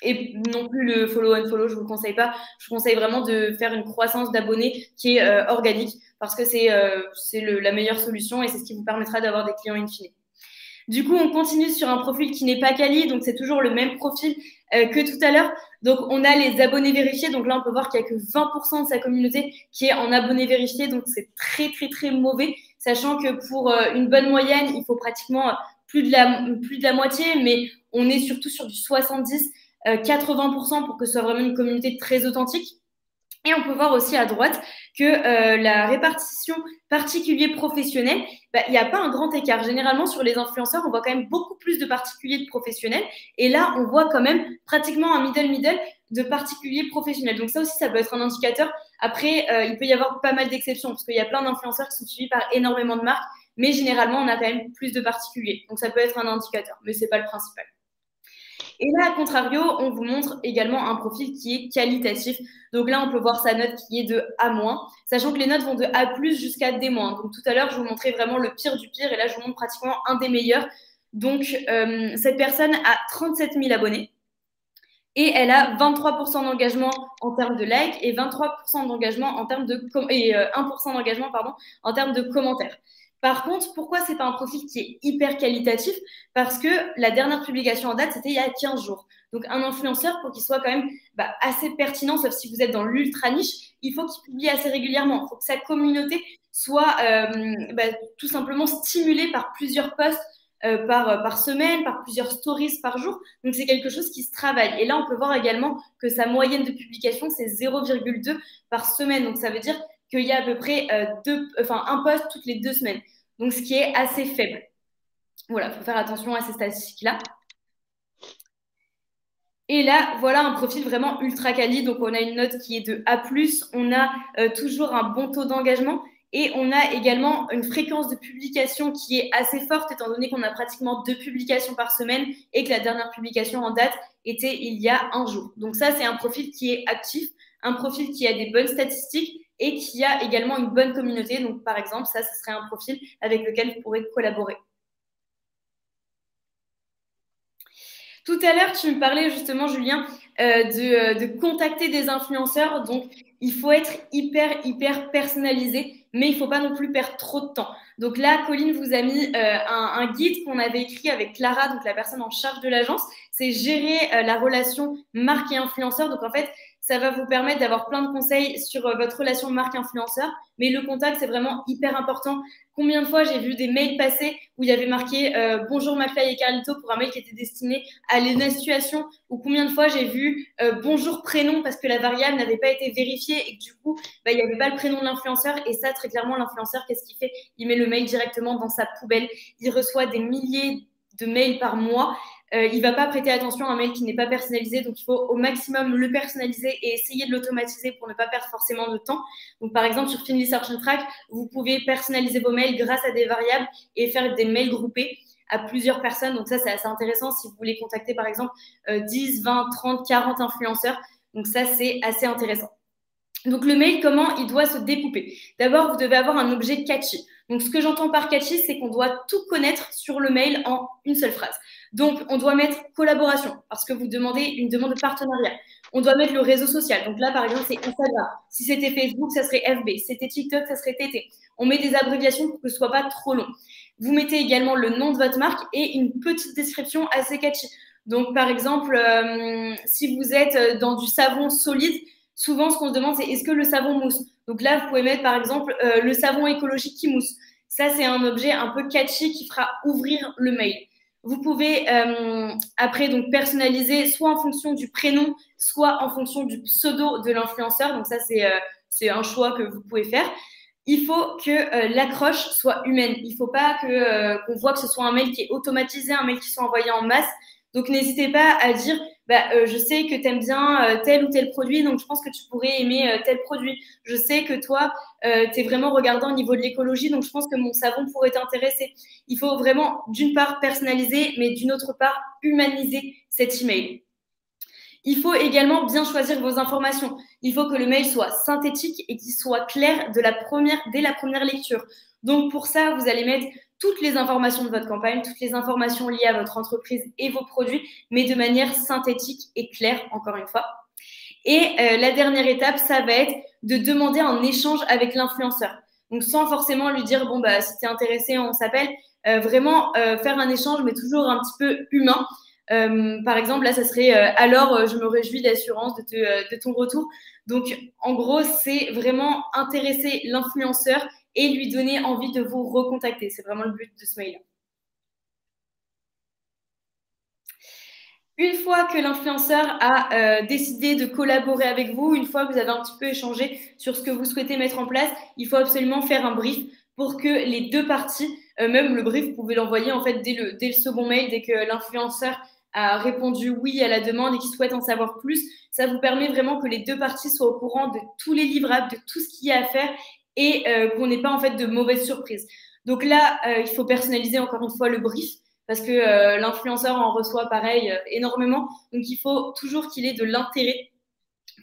Et non plus le follow and follow, je vous le conseille pas. Je vous conseille vraiment de faire une croissance d'abonnés qui est organique parce que c'est la meilleure solution et c'est ce qui vous permettra d'avoir des clients in fine. Du coup, on continue sur un profil qui n'est pas quali, donc c'est toujours le même profil que tout à l'heure. Donc, on a les abonnés vérifiés. Donc là, on peut voir qu'il n'y a que 20% de sa communauté qui est en abonnés vérifiés. Donc, c'est très, très, très mauvais, sachant que pour une bonne moyenne, il faut pratiquement plus de la moitié, mais on est surtout sur du 70 80% pour que ce soit vraiment une communauté très authentique. Et on peut voir aussi à droite que la répartition particulier-professionnel, il n'y a pas un grand écart. Généralement, sur les influenceurs, on voit quand même beaucoup plus de particuliers de professionnels. Et là, on voit quand même pratiquement un middle de particuliers professionnels. Donc ça aussi, ça peut être un indicateur. Après, il peut y avoir pas mal d'exceptions parce qu'il y a plein d'influenceurs qui sont suivis par énormément de marques. Mais généralement, on a quand même plus de particuliers. Donc ça peut être un indicateur, mais ce n'est pas le principal. Et là, à contrario, on vous montre également un profil qui est qualitatif. Donc là, on peut voir sa note qui est de A-, sachant que les notes vont de A+ jusqu'à D-. Donc tout à l'heure, je vous montrais vraiment le pire du pire, et là, je vous montre pratiquement un des meilleurs. Donc, cette personne a 37 000 abonnés et elle a 23% d'engagement en termes de likes et 23% d'engagement en termes de 1% d'engagement en termes de commentaires. Par contre, pourquoi c'est pas un profil qui est hyper qualitatif? Parce que la dernière publication en date, c'était il y a 15 jours. Donc, un influenceur, pour qu'il soit quand même assez pertinent, sauf si vous êtes dans l'ultra niche, il faut qu'il publie assez régulièrement. Il faut que sa communauté soit tout simplement stimulée par plusieurs posts par semaine, par plusieurs stories par jour. Donc, c'est quelque chose qui se travaille. Et là, on peut voir également que sa moyenne de publication, c'est 0,2 par semaine. Donc, ça veut dire qu'il y a à peu près un post toutes les 2 semaines. Donc, ce qui est assez faible. Voilà, il faut faire attention à ces statistiques-là. Et là, voilà un profil vraiment ultra quali. Donc, on a une note qui est de A+, on a toujours un bon taux d'engagement et on a également une fréquence de publication qui est assez forte étant donné qu'on a pratiquement 2 publications par semaine et que la dernière publication en date était il y a 1 jour. Donc ça, c'est un profil qui est actif, un profil qui a des bonnes statistiques et qui a également une bonne communauté. Donc, par exemple, ça, ce serait un profil avec lequel vous pourrez collaborer. Tout à l'heure, tu me parlais justement, Julien, de contacter des influenceurs. Donc, il faut être hyper personnalisé, mais il ne faut pas non plus perdre trop de temps. Donc là, Colline vous a mis un guide qu'on avait écrit avec Clara, donc la personne en charge de l'agence. C'est gérer la relation marque et influenceur. Donc en fait, ça va vous permettre d'avoir plein de conseils sur votre relation marque-influenceur. Mais le contact, c'est vraiment hyper important. Combien de fois j'ai vu des mails passer où il y avait marqué bonjour McFly et Carlito pour un mail qui était destiné à l'institution, ou combien de fois j'ai vu bonjour prénom parce que la variable n'avait pas été vérifiée et que du coup il n'y avait pas le prénom de l'influenceur. Et ça, très clairement, l'influenceur, qu'est-ce qu'il fait? Il met le mail directement dans sa poubelle. Il reçoit des milliers de mails par mois. il ne va pas prêter attention à un mail qui n'est pas personnalisé. Donc, il faut au maximum le personnaliser et essayer de l'automatiser pour ne pas perdre forcément de temps. Donc, par exemple, sur Finly Search and Track, vous pouvez personnaliser vos mails grâce à des variables et faire des mails groupés à plusieurs personnes. Donc, ça, c'est assez intéressant si vous voulez contacter, par exemple, 10, 20, 30, 40 influenceurs. Donc, ça, c'est assez intéressant. Donc, le mail, comment il doit se découper? D'abord, vous devez avoir un objet catchy. Donc, ce que j'entends par catchy, c'est qu'on doit tout connaître sur le mail en une seule phrase. Donc, on doit mettre collaboration parce que vous demandez une demande de partenariat. On doit mettre le réseau social. Donc là, par exemple, c'est Instagram. Si c'était Facebook, ça serait FB. Si c'était TikTok, ça serait TT. On met des abréviations pour que ce soit pas trop long. Vous mettez également le nom de votre marque et une petite description assez catchy. Donc, par exemple, si vous êtes dans du savon solide, souvent, ce qu'on se demande, c'est est-ce que le savon mousse? Donc là, vous pouvez mettre, par exemple, le savon écologique qui mousse. Ça, c'est un objet un peu catchy qui fera ouvrir le mail. Vous pouvez après donc personnaliser soit en fonction du prénom, soit en fonction du pseudo de l'influenceur. Donc ça, c'est un choix que vous pouvez faire. Il faut que l'accroche soit humaine. Il ne faut pas qu'on voit que ce soit un mail qui est automatisé, un mail qui soit envoyé en masse. Donc, n'hésitez pas à dire je sais que tu aimes bien tel ou tel produit, donc je pense que tu pourrais aimer tel produit. Je sais que toi, tu es vraiment regardant au niveau de l'écologie, donc je pense que mon savon pourrait t'intéresser. Il faut vraiment, d'une part, personnaliser, mais d'une autre part, humaniser cet email. Il faut également bien choisir vos informations. Il faut que le mail soit synthétique et qu'il soit clair dès la première lecture. Donc, pour ça, vous allez mettre toutes les informations de votre campagne, toutes les informations liées à votre entreprise et vos produits, mais de manière synthétique et claire, encore une fois. Et la dernière étape, ça va être de demander un échange avec l'influenceur. Donc, sans forcément lui dire, bon, si tu es intéressé, on s'appelle. Vraiment faire un échange, mais toujours un petit peu humain. Par exemple, là, ça serait alors je me réjouis d'assurance de ton retour. Donc, en gros, c'est vraiment intéresser l'influenceur et lui donner envie de vous recontacter. C'est vraiment le but de ce mail. Une fois que l'influenceur a décidé de collaborer avec vous, une fois que vous avez un petit peu échangé sur ce que vous souhaitez mettre en place, il faut absolument faire un brief pour que les deux parties, même le brief, vous pouvez l'envoyer en fait dès le second mail, dès que l'influenceur a répondu oui à la demande et qu'il souhaite en savoir plus. Ça vous permet vraiment que les deux parties soient au courant de tous les livrables, de tout ce qu'il y a à faire et qu'on n'ait pas en fait de mauvaises surprises. Donc là, il faut personnaliser encore une fois le brief parce que l'influenceur en reçoit pareil énormément. Donc, il faut toujours qu'il ait de l'intérêt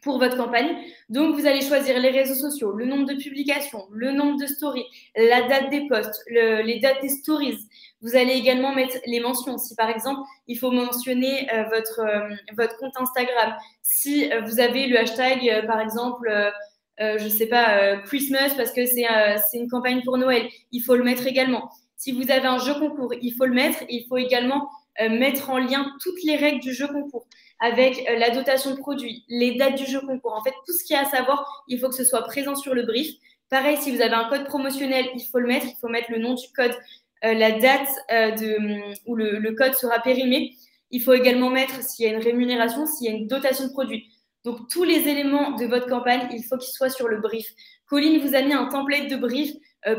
pour votre campagne. Donc, vous allez choisir les réseaux sociaux, le nombre de publications, le nombre de stories, la date des posts, les dates des stories. Vous allez également mettre les mentions. Si, par exemple, il faut mentionner votre compte Instagram. Si vous avez le hashtag, par exemple, je ne sais pas, Christmas, parce que c'est une campagne pour Noël, il faut le mettre également. Si vous avez un jeu concours, il faut le mettre. Il faut également mettre en lien toutes les règles du jeu concours avec la dotation de produit, les dates du jeu concours. En fait, tout ce qu'il y a à savoir, il faut que ce soit présent sur le brief. Pareil, si vous avez un code promotionnel, il faut le mettre. Il faut mettre le nom du code, la date où le code sera périmé. Il faut également mettre s'il y a une rémunération, s'il y a une dotation de produit. Donc, tous les éléments de votre campagne, il faut qu'ils soient sur le brief. Colline vous a mis un template de brief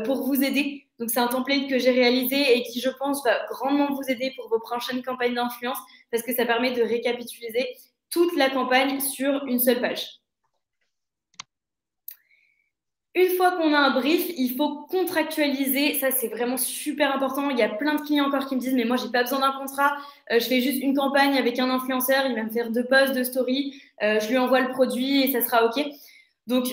pour vous aider. Donc, c'est un template que j'ai réalisé et qui, je pense, va grandement vous aider pour vos prochaines campagnes d'influence parce que ça permet de récapituler toute la campagne sur une seule page. Une fois qu'on a un brief, il faut contractualiser. Ça, c'est vraiment super important. Il y a plein de clients encore qui me disent « Mais moi, j'ai pas besoin d'un contrat. Je fais juste une campagne avec un influenceur. Il va me faire 2 posts, 2 stories. Je lui envoie le produit et ça sera OK. » Donc,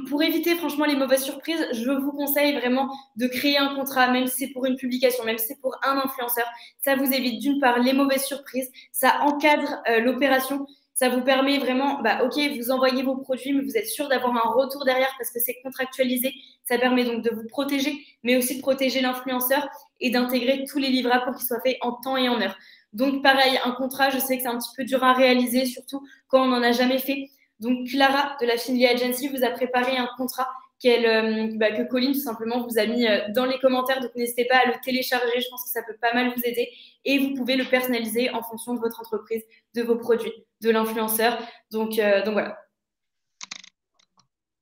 pour éviter franchement les mauvaises surprises, je vous conseille vraiment de créer un contrat, même si c'est pour une publication, même si c'est pour un influenceur. Ça vous évite d'une part les mauvaises surprises, ça encadre l'opération, ça vous permet vraiment, ok, vous envoyez vos produits, mais vous êtes sûr d'avoir un retour derrière parce que c'est contractualisé. Ça permet donc de vous protéger, mais aussi de protéger l'influenceur et d'intégrer tous les livrables pour qu'ils soient faits en temps et en heure. Donc pareil, un contrat, je sais que c'est un petit peu dur à réaliser, surtout quand on n'en a jamais fait. Donc, Clara de la Finly Agency vous a préparé un contrat que Colline, tout simplement, vous a mis dans les commentaires. Donc, n'hésitez pas à le télécharger. Je pense que ça peut pas mal vous aider. Et vous pouvez le personnaliser en fonction de votre entreprise, de vos produits, de l'influenceur. Donc voilà.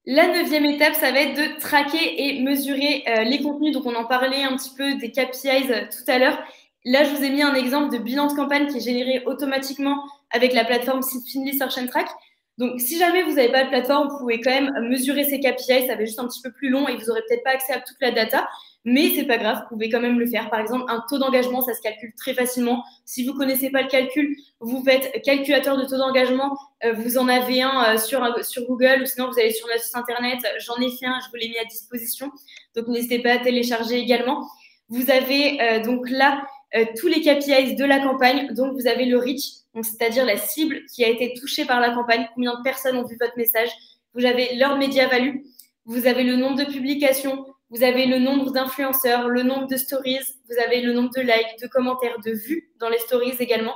La 9e étape, ça va être de traquer et mesurer les contenus. Donc, on en parlait un petit peu des KPIs tout à l'heure. Là, je vous ai mis un exemple de bilan de campagne qui est généré automatiquement avec la plateforme Finly Search and Track. Donc, si jamais vous n'avez pas de plateforme, vous pouvez quand même mesurer ces KPI. Ça va être juste un petit peu plus long et vous n'aurez peut-être pas accès à toute la data. Mais c'est pas grave, vous pouvez quand même le faire. Par exemple, un taux d'engagement, ça se calcule très facilement. Si vous connaissez pas le calcul, vous faites calculateur de taux d'engagement. Vous en avez un sur Google ou sinon vous allez sur notre site internet. J'en ai fait un, je vous l'ai mis à disposition. Donc, n'hésitez pas à télécharger également. Vous avez donc là tous les KPIs de la campagne. Donc, vous avez le reach, c'est-à-dire la cible qui a été touchée par la campagne. Combien de personnes ont vu votre message? Vous avez leur média value. Vous avez le nombre de publications. Vous avez le nombre d'influenceurs, le nombre de stories, vous avez le nombre de likes, de commentaires, de vues dans les stories également.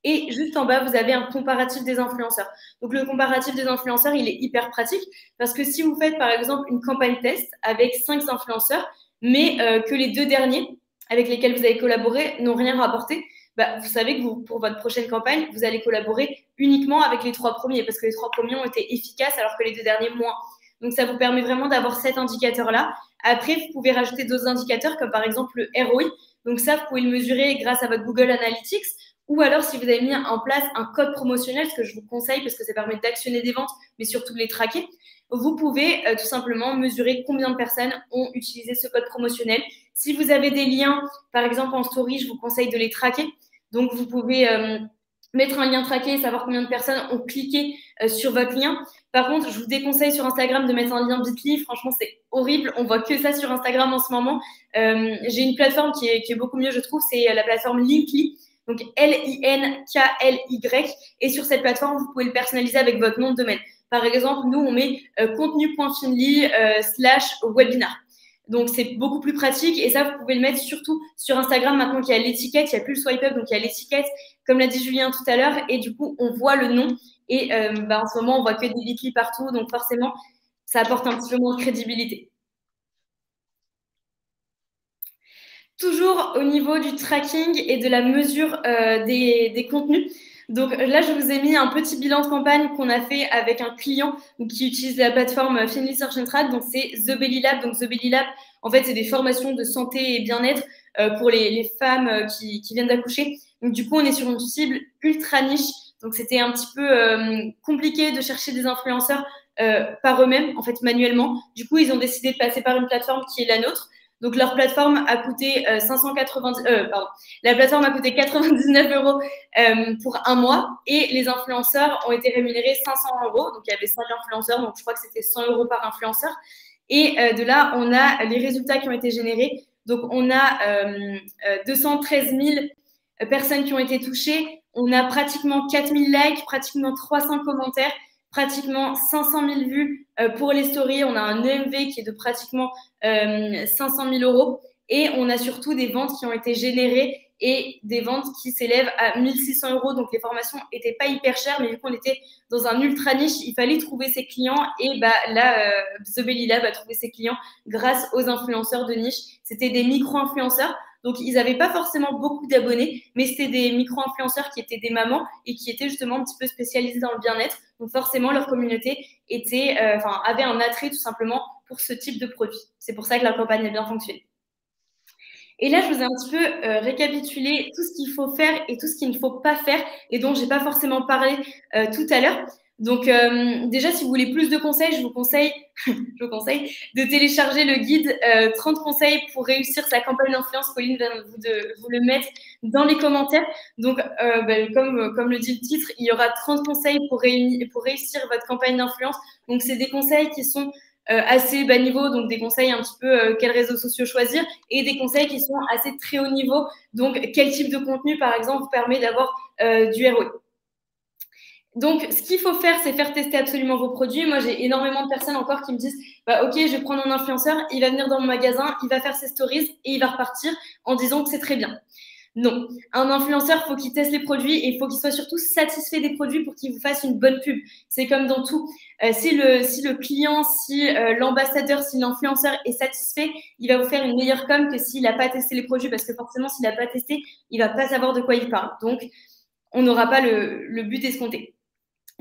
Et juste en bas, vous avez un comparatif des influenceurs. Donc, le comparatif des influenceurs, il est hyper pratique parce que si vous faites, par exemple, une campagne test avec 5 influenceurs, mais que les 2 derniers avec lesquels vous avez collaboré n'ont rien rapporté, bah, vous savez que vous, pour votre prochaine campagne, vous allez collaborer uniquement avec les 3 premiers parce que les 3 premiers ont été efficaces alors que les 2 derniers moins. Donc, ça vous permet vraiment d'avoir cet indicateur-là. Après, vous pouvez rajouter d'autres indicateurs comme par exemple le ROI. Donc ça, vous pouvez le mesurer grâce à votre Google Analytics. Ou alors, si vous avez mis en place un code promotionnel, ce que je vous conseille parce que ça permet d'actionner des ventes, mais surtout de les traquer, vous pouvez tout simplement mesurer combien de personnes ont utilisé ce code promotionnel. Si vous avez des liens, par exemple en story, je vous conseille de les traquer. Donc, vous pouvez mettre un lien traqué et savoir combien de personnes ont cliqué sur votre lien. Par contre, je vous déconseille sur Instagram de mettre un lien Bitly. Franchement, c'est horrible. On voit que ça sur Instagram en ce moment. J'ai une plateforme qui est beaucoup mieux, je trouve. C'est la plateforme Linkly. Donc, Linkly. Et sur cette plateforme, vous pouvez le personnaliser avec votre nom de domaine. Par exemple, nous, on met contenu.finly /webinar. Donc, c'est beaucoup plus pratique. Et ça, vous pouvez le mettre surtout sur Instagram. Maintenant qu'il y a l'étiquette, il n'y a plus le swipe up, donc il y a l'étiquette, comme l'a dit Julien tout à l'heure. Et du coup, on voit le nom. Et en ce moment, on voit que des Bitly partout. Donc, forcément, ça apporte un petit peu moins de crédibilité. Toujours au niveau du tracking et de la mesure des contenus. Donc là, je vous ai mis un petit bilan de campagne qu'on a fait avec un client qui utilise la plateforme Finly Search and Track. Donc, c'est The Belly Lab. Donc, The Belly Lab, en fait, c'est des formations de santé et bien-être pour les femmes qui viennent d'accoucher. Donc, du coup, on est sur une cible ultra niche. Donc, c'était un petit peu compliqué de chercher des influenceurs par eux-mêmes, en fait, manuellement. Du coup, ils ont décidé de passer par une plateforme qui est la nôtre. Donc, leur plateforme a coûté la plateforme a coûté 99 € pour un mois et les influenceurs ont été rémunérés 500 €. Donc, il y avait 5 influenceurs, donc je crois que c'était 100 € par influenceur. Et de là, on a les résultats qui ont été générés. Donc, on a 213 000 personnes qui ont été touchées. On a pratiquement 4 000 likes, pratiquement 300 commentaires, pratiquement 500 000 vues pour les stories. On a un EMV qui est de pratiquement 500 000 € et on a surtout des ventes qui ont été générées et des ventes qui s'élèvent à 1 600 €. Donc, les formations n'étaient pas hyper chères, mais vu qu'on était dans un ultra niche, il fallait trouver ses clients. Et là, The Belly Lab a trouvé ses clients grâce aux influenceurs de niche. C'était des micro-influenceurs. Donc, ils n'avaient pas forcément beaucoup d'abonnés, mais c'était des micro-influenceurs qui étaient des mamans et qui étaient justement un petit peu spécialisés dans le bien-être. Donc, forcément, leur communauté avait un attrait tout simplement pour ce type de produit. C'est pour ça que la campagne a bien fonctionné. Et là, je vous ai un petit peu récapitulé tout ce qu'il faut faire et tout ce qu'il ne faut pas faire et dont je n'ai pas forcément parlé tout à l'heure. Donc, déjà, si vous voulez plus de conseils, je vous conseille de télécharger le guide 30 conseils pour réussir sa campagne d'influence. Pauline vient de vous le mettre dans les commentaires. Donc, comme le dit le titre, il y aura 30 conseils pour réussir votre campagne d'influence. Donc, c'est des conseils qui sont assez bas niveau, donc des conseils un petit peu quels réseaux sociaux choisir, et des conseils qui sont assez très haut niveau, donc quel type de contenu, par exemple, vous permet d'avoir du ROI. Donc, ce qu'il faut faire, c'est faire tester absolument vos produits. Moi, j'ai énormément de personnes encore qui me disent ok, je vais prendre mon influenceur, il va venir dans mon magasin, il va faire ses stories et il va repartir en disant que c'est très bien. Non, un influenceur, il faut qu'il teste les produits et il faut qu'il soit surtout satisfait des produits pour qu'il vous fasse une bonne pub. C'est comme dans tout. Si le client, si l'ambassadeur, si l'influenceur est satisfait, il va vous faire une meilleure com que s'il n'a pas testé les produits parce que forcément, s'il n'a pas testé, il ne va pas savoir de quoi il parle. Donc, on n'aura pas le but escompté.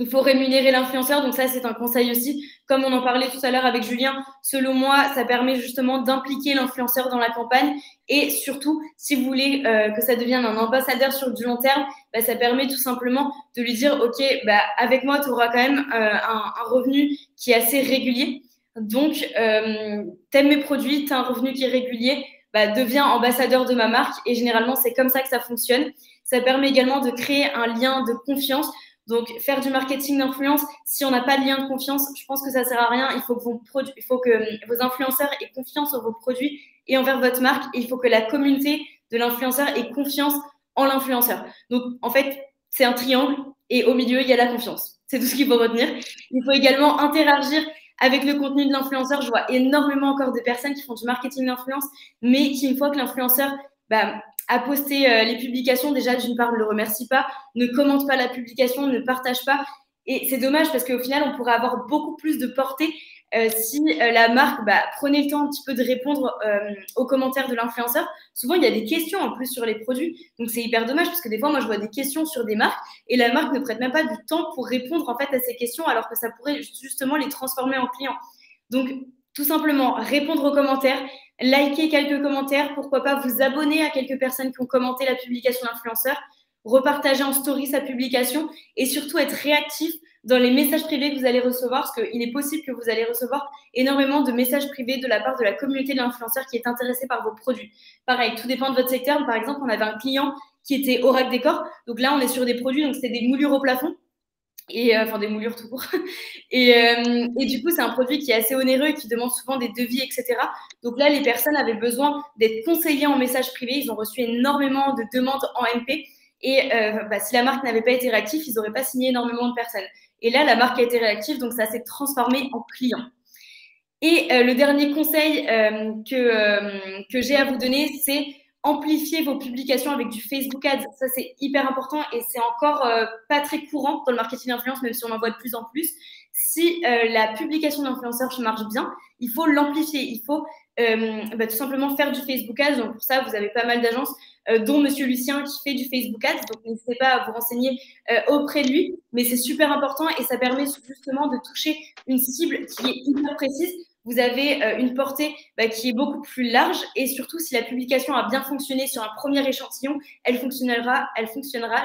Il faut rémunérer l'influenceur, donc ça c'est un conseil aussi. Comme on en parlait tout à l'heure avec Julien, selon moi, ça permet justement d'impliquer l'influenceur dans la campagne et surtout, si vous voulez que ça devienne un ambassadeur sur du long terme, bah, ça permet tout simplement de lui dire, ok, bah, avec moi, tu auras quand même un revenu qui est assez régulier. Donc, t'aimes mes produits, tu as un revenu qui est régulier, bah, deviens ambassadeur de ma marque et généralement, c'est comme ça que ça fonctionne. Ça permet également de créer un lien de confiance. Donc, faire du marketing d'influence, si on n'a pas de lien de confiance, je pense que ça ne sert à rien. Il faut que vos influenceurs aient confiance en vos produits et envers votre marque. Et il faut que la communauté de l'influenceur ait confiance en l'influenceur. Donc, en fait, c'est un triangle et au milieu, il y a la confiance. C'est tout ce qu'il faut retenir. Il faut également interagir avec le contenu de l'influenceur. Je vois énormément encore de personnes qui font du marketing d'influence, mais qui, une fois que l'influenceur a posté les publications, déjà, d'une part, ne le remercie pas, ne commente pas la publication, ne partage pas. Et c'est dommage parce qu'au final, on pourrait avoir beaucoup plus de portée si la marque prenait le temps un petit peu de répondre aux commentaires de l'influenceur. Souvent, il y a des questions en plus sur les produits. Donc, c'est hyper dommage parce que des fois, moi, je vois des questions sur des marques et la marque ne prête même pas du temps pour répondre en fait à ces questions alors que ça pourrait justement les transformer en clients. Donc, tout simplement, répondre aux commentaires, liker quelques commentaires, pourquoi pas vous abonner à quelques personnes qui ont commenté la publication de l'influenceur, repartager en story sa publication et surtout être réactif dans les messages privés que vous allez recevoir parce qu'il est possible que vous allez recevoir énormément de messages privés de la part de la communauté de l'influenceur qui est intéressée par vos produits. Pareil, tout dépend de votre secteur. Par exemple, on avait un client qui était Oracle Décor. Donc là, on est sur des produits, donc c'est des moulures au plafond. Enfin des moulures tout court. Et du coup, c'est un produit qui est assez onéreux et qui demande souvent des devis, etc. Donc là, les personnes avaient besoin d'être conseillées en message privé. Ils ont reçu énormément de demandes en MP. Et si la marque n'avait pas été réactive, ils n'auraient pas signé énormément de personnes. Et là, la marque a été réactive, donc ça s'est transformé en client. Et le dernier conseil que j'ai à vous donner, c'est amplifier vos publications avec du Facebook Ads. Ça, c'est hyper important et c'est encore pas très courant dans le marketing d'influence, même si on en voit de plus en plus. Si la publication d'influenceurs marche bien, il faut l'amplifier. Il faut tout simplement faire du Facebook Ads. Donc pour ça, vous avez pas mal d'agences, dont Monsieur Lucien qui fait du Facebook Ads. Donc n'hésitez pas à vous renseigner auprès de lui. Mais c'est super important et ça permet justement de toucher une cible qui est hyper précise. Vous avez une portée qui est beaucoup plus large et surtout si la publication a bien fonctionné sur un premier échantillon, elle fonctionnera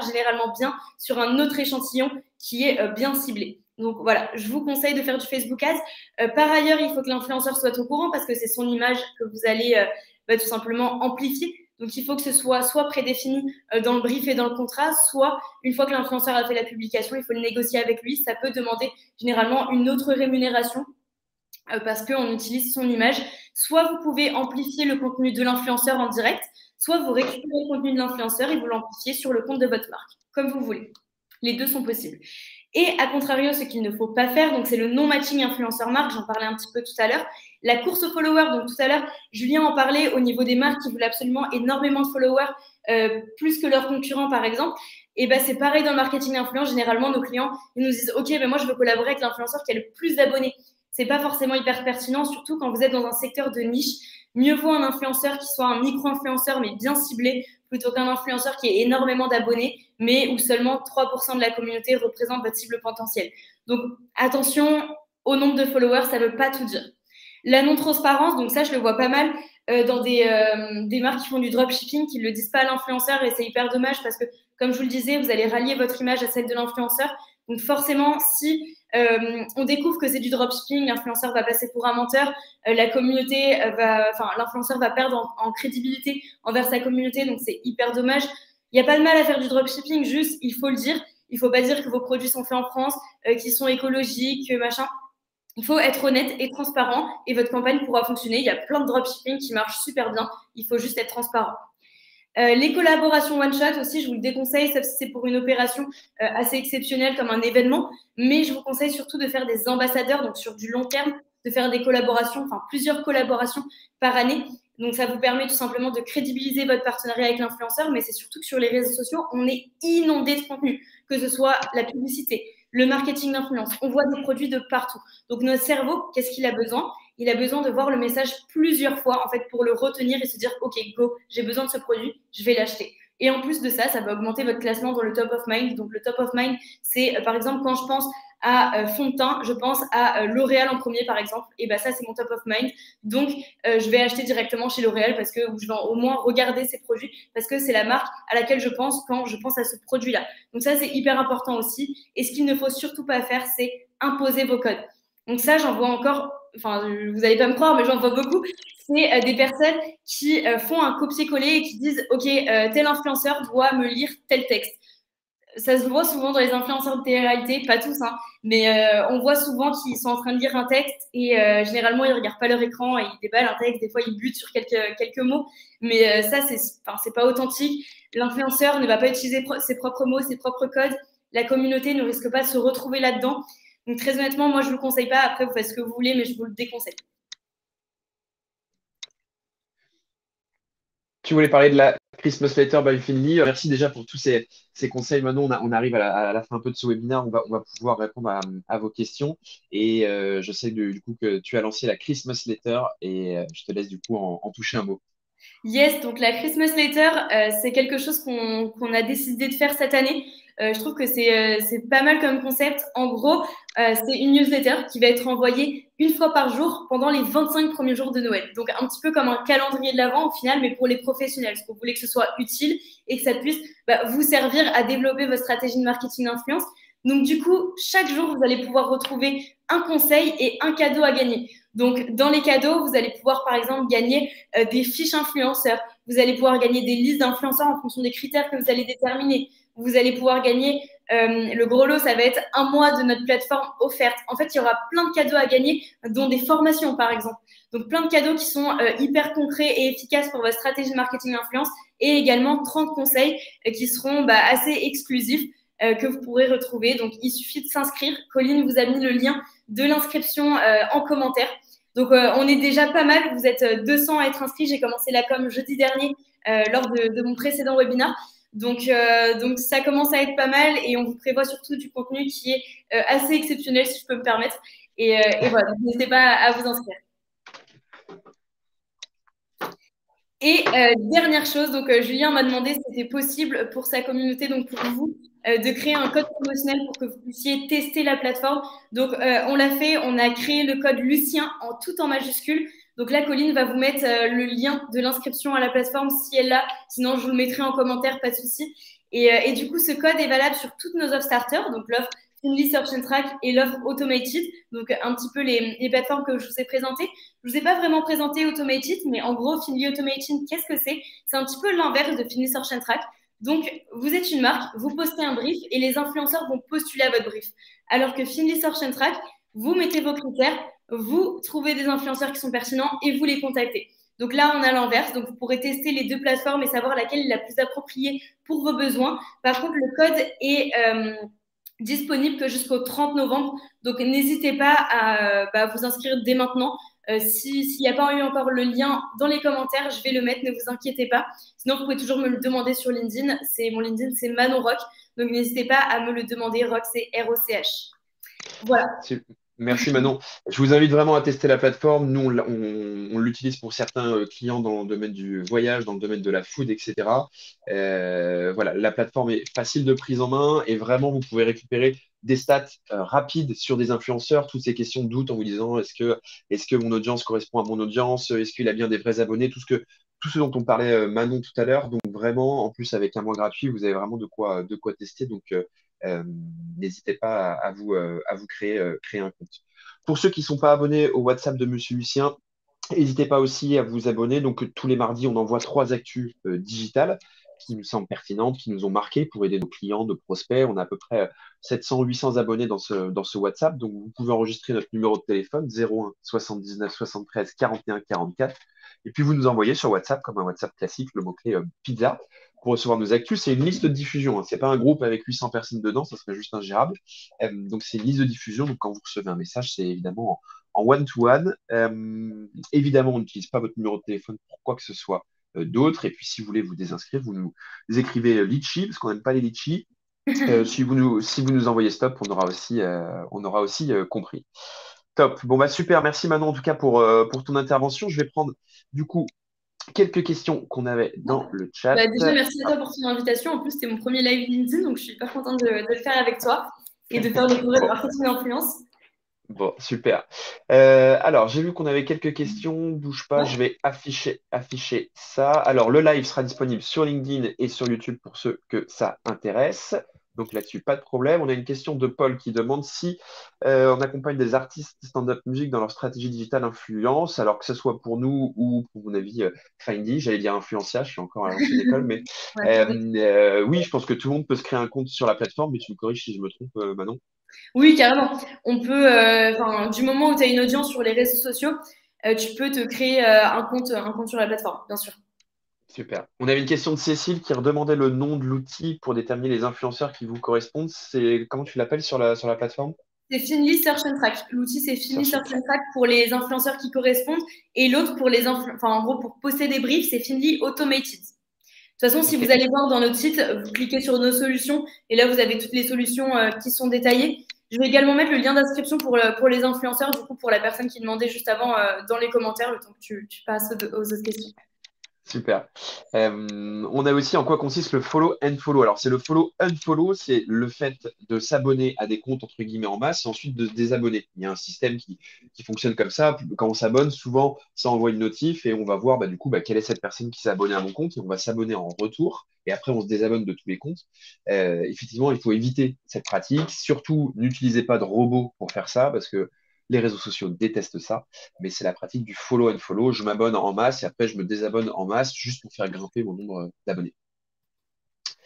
généralement bien sur un autre échantillon qui est bien ciblé. Donc voilà, je vous conseille de faire du Facebook Ads. Par ailleurs, il faut que l'influenceur soit au courant parce que c'est son image que vous allez tout simplement amplifier. Donc il faut que ce soit prédéfini dans le brief et dans le contrat, soit une fois que l'influenceur a fait la publication, il faut le négocier avec lui. Ça peut demander généralement une autre rémunération parce qu'on utilise son image. Soit vous pouvez amplifier le contenu de l'influenceur en direct, soit vous récupérez le contenu de l'influenceur et vous l'amplifiez sur le compte de votre marque, comme vous voulez. Les deux sont possibles. Et à contrario, ce qu'il ne faut pas faire, donc c'est le non-matching influenceur-marque, j'en parlais un petit peu tout à l'heure. La course aux followers, donc tout à l'heure, Julien en parlait au niveau des marques qui voulaient absolument énormément de followers, plus que leurs concurrents par exemple. Et c'est pareil dans le marketing d'influence. Généralement, nos clients, ils nous disent « Ok, moi je veux collaborer avec l'influenceur qui a le plus d'abonnés ». C'est pas forcément hyper pertinent, surtout quand vous êtes dans un secteur de niche. Mieux vaut un influenceur qui soit un micro-influenceur, mais bien ciblé, plutôt qu'un influenceur qui ait énormément d'abonnés, mais où seulement 3% de la communauté représente votre cible potentielle. Donc, attention au nombre de followers, ça ne veut pas tout dire. La non-transparence, donc ça, je le vois pas mal dans des marques qui font du dropshipping, qui ne le disent pas à l'influenceur, et c'est hyper dommage parce que, comme je vous le disais, vous allez rallier votre image à celle de l'influenceur. Donc forcément, si on découvre que c'est du dropshipping, l'influenceur va passer pour un menteur, la communauté l'influenceur va perdre en crédibilité envers sa communauté, donc c'est hyper dommage. Il n'y a pas de mal à faire du dropshipping, juste il faut le dire. Il ne faut pas dire que vos produits sont faits en France, qu'ils sont écologiques, machin. Il faut être honnête et transparent et votre campagne pourra fonctionner. Il y a plein de dropshipping qui marchent super bien. Il faut juste être transparent. Les collaborations one-shot aussi, je vous le déconseille, sauf si c'est pour une opération assez exceptionnelle comme un événement. Mais je vous conseille surtout de faire des ambassadeurs, donc sur du long terme, de faire des collaborations, enfin plusieurs collaborations par année. Donc, ça vous permet tout simplement de crédibiliser votre partenariat avec l'influenceur, mais c'est surtout que sur les réseaux sociaux, on est inondé de contenu, que ce soit la publicité, le marketing d'influence. On voit des produits de partout. Donc, notre cerveau, qu'est-ce qu'il a besoin? Il a besoin de voir le message plusieurs fois, en fait, pour le retenir et se dire, OK, go, j'ai besoin de ce produit, je vais l'acheter. Et en plus de ça, ça va augmenter votre classement dans le top of mind. Donc, le top of mind, c'est par exemple quand je pense à fond de teint, je pense à L'Oréal en premier, par exemple. Et ben ça, c'est mon top of mind. Donc, je vais acheter directement chez L'Oréal parce que je vais au moins regarder ces produits parce que c'est la marque à laquelle je pense quand je pense à ce produit-là. Donc, ça, c'est hyper important aussi. Et ce qu'il ne faut surtout pas faire, c'est imposer vos codes. Donc, ça, j'en vois encore, enfin, vous n'allez pas me croire, mais j'en vois beaucoup. C'est des personnes qui font un copier-coller et qui disent, OK, tel influenceur doit me lire tel texte. Ça se voit souvent dans les influenceurs de télé-réalité, pas tous, hein, mais on voit souvent qu'ils sont en train de lire un texte et généralement ils regardent pas leur écran et ils déballent un texte. Des fois ils butent sur quelques mots, mais ça c'est pas authentique. L'influenceur ne va pas utiliser ses propres mots, ses propres codes. La communauté ne risque pas de se retrouver là-dedans. Donc très honnêtement, moi je vous le conseille pas. Après vous faites ce que vous voulez, mais je vous le déconseille. Tu voulais parler de la Christmas Letter by Finley. Merci déjà pour tous ces conseils. Maintenant, on arrive à la fin un peu de ce webinaire. On va pouvoir répondre à vos questions. Et je sais du coup que tu as lancé la Christmas Letter et je te laisse du coup en toucher un mot. Yes, donc la Christmas Letter, c'est quelque chose qu'on a décidé de faire cette année. Je trouve que c'est pas mal comme concept. En gros, c'est une newsletter qui va être envoyée une fois par jour pendant les 25 premiers jours de Noël. Donc un petit peu comme un calendrier de l'Avent au final, mais pour les professionnels. Parce qu'on voulait que ce soit utile et que ça puisse vous servir à développer votre stratégie de marketing d'influence. Donc du coup, chaque jour, vous allez pouvoir retrouver un conseil et un cadeau à gagner. Donc dans les cadeaux, vous allez pouvoir par exemple gagner des fiches influenceurs. Vous allez pouvoir gagner des listes d'influenceurs en fonction des critères que vous allez déterminer. Vous allez pouvoir gagner, le gros lot, ça va être un mois de notre plateforme offerte. En fait, il y aura plein de cadeaux à gagner, dont des formations, par exemple. Donc, plein de cadeaux qui sont hyper concrets et efficaces pour votre stratégie de marketing influence et également 30 conseils qui seront assez exclusifs que vous pourrez retrouver. Donc, il suffit de s'inscrire. Colline vous a mis le lien de l'inscription en commentaire. Donc, on est déjà pas mal. Vous êtes 200 à être inscrits. J'ai commencé la com jeudi dernier lors de mon précédent webinaire. Donc, ça commence à être pas mal et on vous prévoit surtout du contenu qui est assez exceptionnel, si je peux me permettre. Et voilà, n'hésitez pas à vous inscrire. Et dernière chose, donc Julien m'a demandé si c'était possible pour sa communauté, donc pour vous, de créer un code promotionnel pour que vous puissiez tester la plateforme. Donc on l'a fait, on a créé le code Lucien tout en majuscule. Donc là, Colline va vous mettre le lien de l'inscription à la plateforme si elle l'a. Sinon, je vous le mettrai en commentaire, pas de souci. Et du coup, ce code est valable sur toutes nos offres starters, donc l'offre Finly Search and Track et l'offre Automated, donc un petit peu les plateformes que je vous ai présentées. Je vous ai pas vraiment présenté Automated, mais en gros, Finly Automated, qu'est-ce que c'est? C'est un petit peu l'inverse de Finly Search and Track. Donc, vous êtes une marque, vous postez un brief et les influenceurs vont postuler à votre brief. Alors que Finly Search and Track, vous mettez vos critères, vous trouvez des influenceurs qui sont pertinents et vous les contactez. Donc là, on a l'inverse. Donc, vous pourrez tester les deux plateformes et savoir laquelle est la plus appropriée pour vos besoins. Par contre, le code est disponible que jusqu'au 30 novembre. Donc, n'hésitez pas à vous inscrire dès maintenant. S'il n'y a pas eu encore le lien dans les commentaires, je vais le mettre, ne vous inquiétez pas. Sinon, vous pouvez toujours me le demander sur LinkedIn. Mon LinkedIn, c'est Manon Rock. Donc, n'hésitez pas à me le demander. Rock, c'est R-O-C-H. Voilà. Merci Manon. Je vous invite vraiment à tester la plateforme. Nous, on l'utilise pour certains clients dans le domaine du voyage, dans le domaine de la food, etc. Voilà, la plateforme est facile de prise en main et vraiment, vous pouvez récupérer des stats rapides sur des influenceurs, toutes ces questions de doute en vous disant est-ce que mon audience correspond à mon audience, est-ce qu'il a bien des vrais abonnés, tout ce dont on parlait Manon tout à l'heure. Donc vraiment, en plus avec un mois gratuit, vous avez vraiment de quoi tester. Donc euh, n'hésitez pas à vous créer un compte. Pour ceux qui ne sont pas abonnés au WhatsApp de Monsieur Lucien, n'hésitez pas aussi à vous abonner. Donc, tous les mardis, on envoie 3 actus digitales qui nous semblent pertinentes, qui nous ont marqué pour aider nos clients, nos prospects. On a à peu près 700-800 abonnés dans ce WhatsApp. Donc, vous pouvez enregistrer notre numéro de téléphone 01 79 73 41 44. Et puis, vous nous envoyez sur WhatsApp, comme un WhatsApp classique, le mot-clé pizza pour recevoir nos actus. C'est une liste de diffusion. Hein. Ce n'est pas un groupe avec 800 personnes dedans, ça serait juste ingérable. Donc, c'est une liste de diffusion. Donc, quand vous recevez un message, c'est évidemment en one-to-one. Évidemment, on n'utilise pas votre numéro de téléphone pour quoi que ce soit d'autre. Et puis, si vous voulez vous désinscrire, vous nous écrivez Litchi, parce qu'on n'aime pas les Litchi. Si vous nous envoyez stop, on aura aussi compris. Top. Bon, bah super. Merci Manon, en tout cas, pour ton intervention. Je vais prendre, du coup, quelques questions qu'on avait dans le chat. Bah, déjà, merci à toi pour ton invitation. En plus, c'était mon premier live LinkedIn, donc je suis hyper contente de le faire avec toi et de faire découvrir le Bon, marketing d'influence. bon, super. Alors, j'ai vu qu'on avait quelques questions. Bouge pas, Ouais. je vais afficher ça. Alors, le live sera disponible sur LinkedIn et sur YouTube pour ceux que ça intéresse. Donc là-dessus, pas de problème. On a une question de Paul qui demande si on accompagne des artistes stand-up music dans leur stratégie digitale influence, alors que ce soit pour nous ou pour mon avis Findy, j'allais dire Influencia, je suis encore à l'ancienne école, mais Ouais, exact. oui, je pense que tout le monde peut se créer un compte sur la plateforme, mais tu me corriges si je me trompe, Manon. Oui, carrément. On peut, enfin, du moment où tu as une audience sur les réseaux sociaux, tu peux te créer un compte sur la plateforme, bien sûr. Super. On avait une question de Cécile qui redemandait le nom de l'outil pour déterminer les influenceurs qui vous correspondent. C'est comment tu l'appelles sur la plateforme? C'est Finly Search and Track. L'outil, c'est Finly Search and Search and Track. Track pour les influenceurs qui correspondent. Et l'autre, pour les enfin, en gros, pour poster des briefs, c'est Finly Automated. De toute façon, si Ok, vous allez voir dans notre site, vous cliquez sur nos solutions et là, vous avez toutes les solutions qui sont détaillées. Je vais également mettre le lien d'inscription pour les influenceurs, du coup, pour la personne qui demandait juste avant dans les commentaires, le temps que tu passes aux autres questions. super. On a aussi en quoi consiste le follow and follow. Alors, c'est le follow unfollow, c'est le fait de s'abonner à des comptes entre guillemets en masse et ensuite de se désabonner. Il y a un système qui fonctionne comme ça. Quand on s'abonne, souvent, ça envoie une notif et on va voir du coup quelle est cette personne qui s'est abonnée à mon compte et on va s'abonner en retour. Et après, on se désabonne de tous les comptes. Effectivement, il faut éviter cette pratique. Surtout, n'utilisez pas de robots pour faire ça parce que les réseaux sociaux détestent ça, mais c'est la pratique du follow and follow. Je m'abonne en masse et après je me désabonne en masse juste pour faire grimper mon nombre d'abonnés.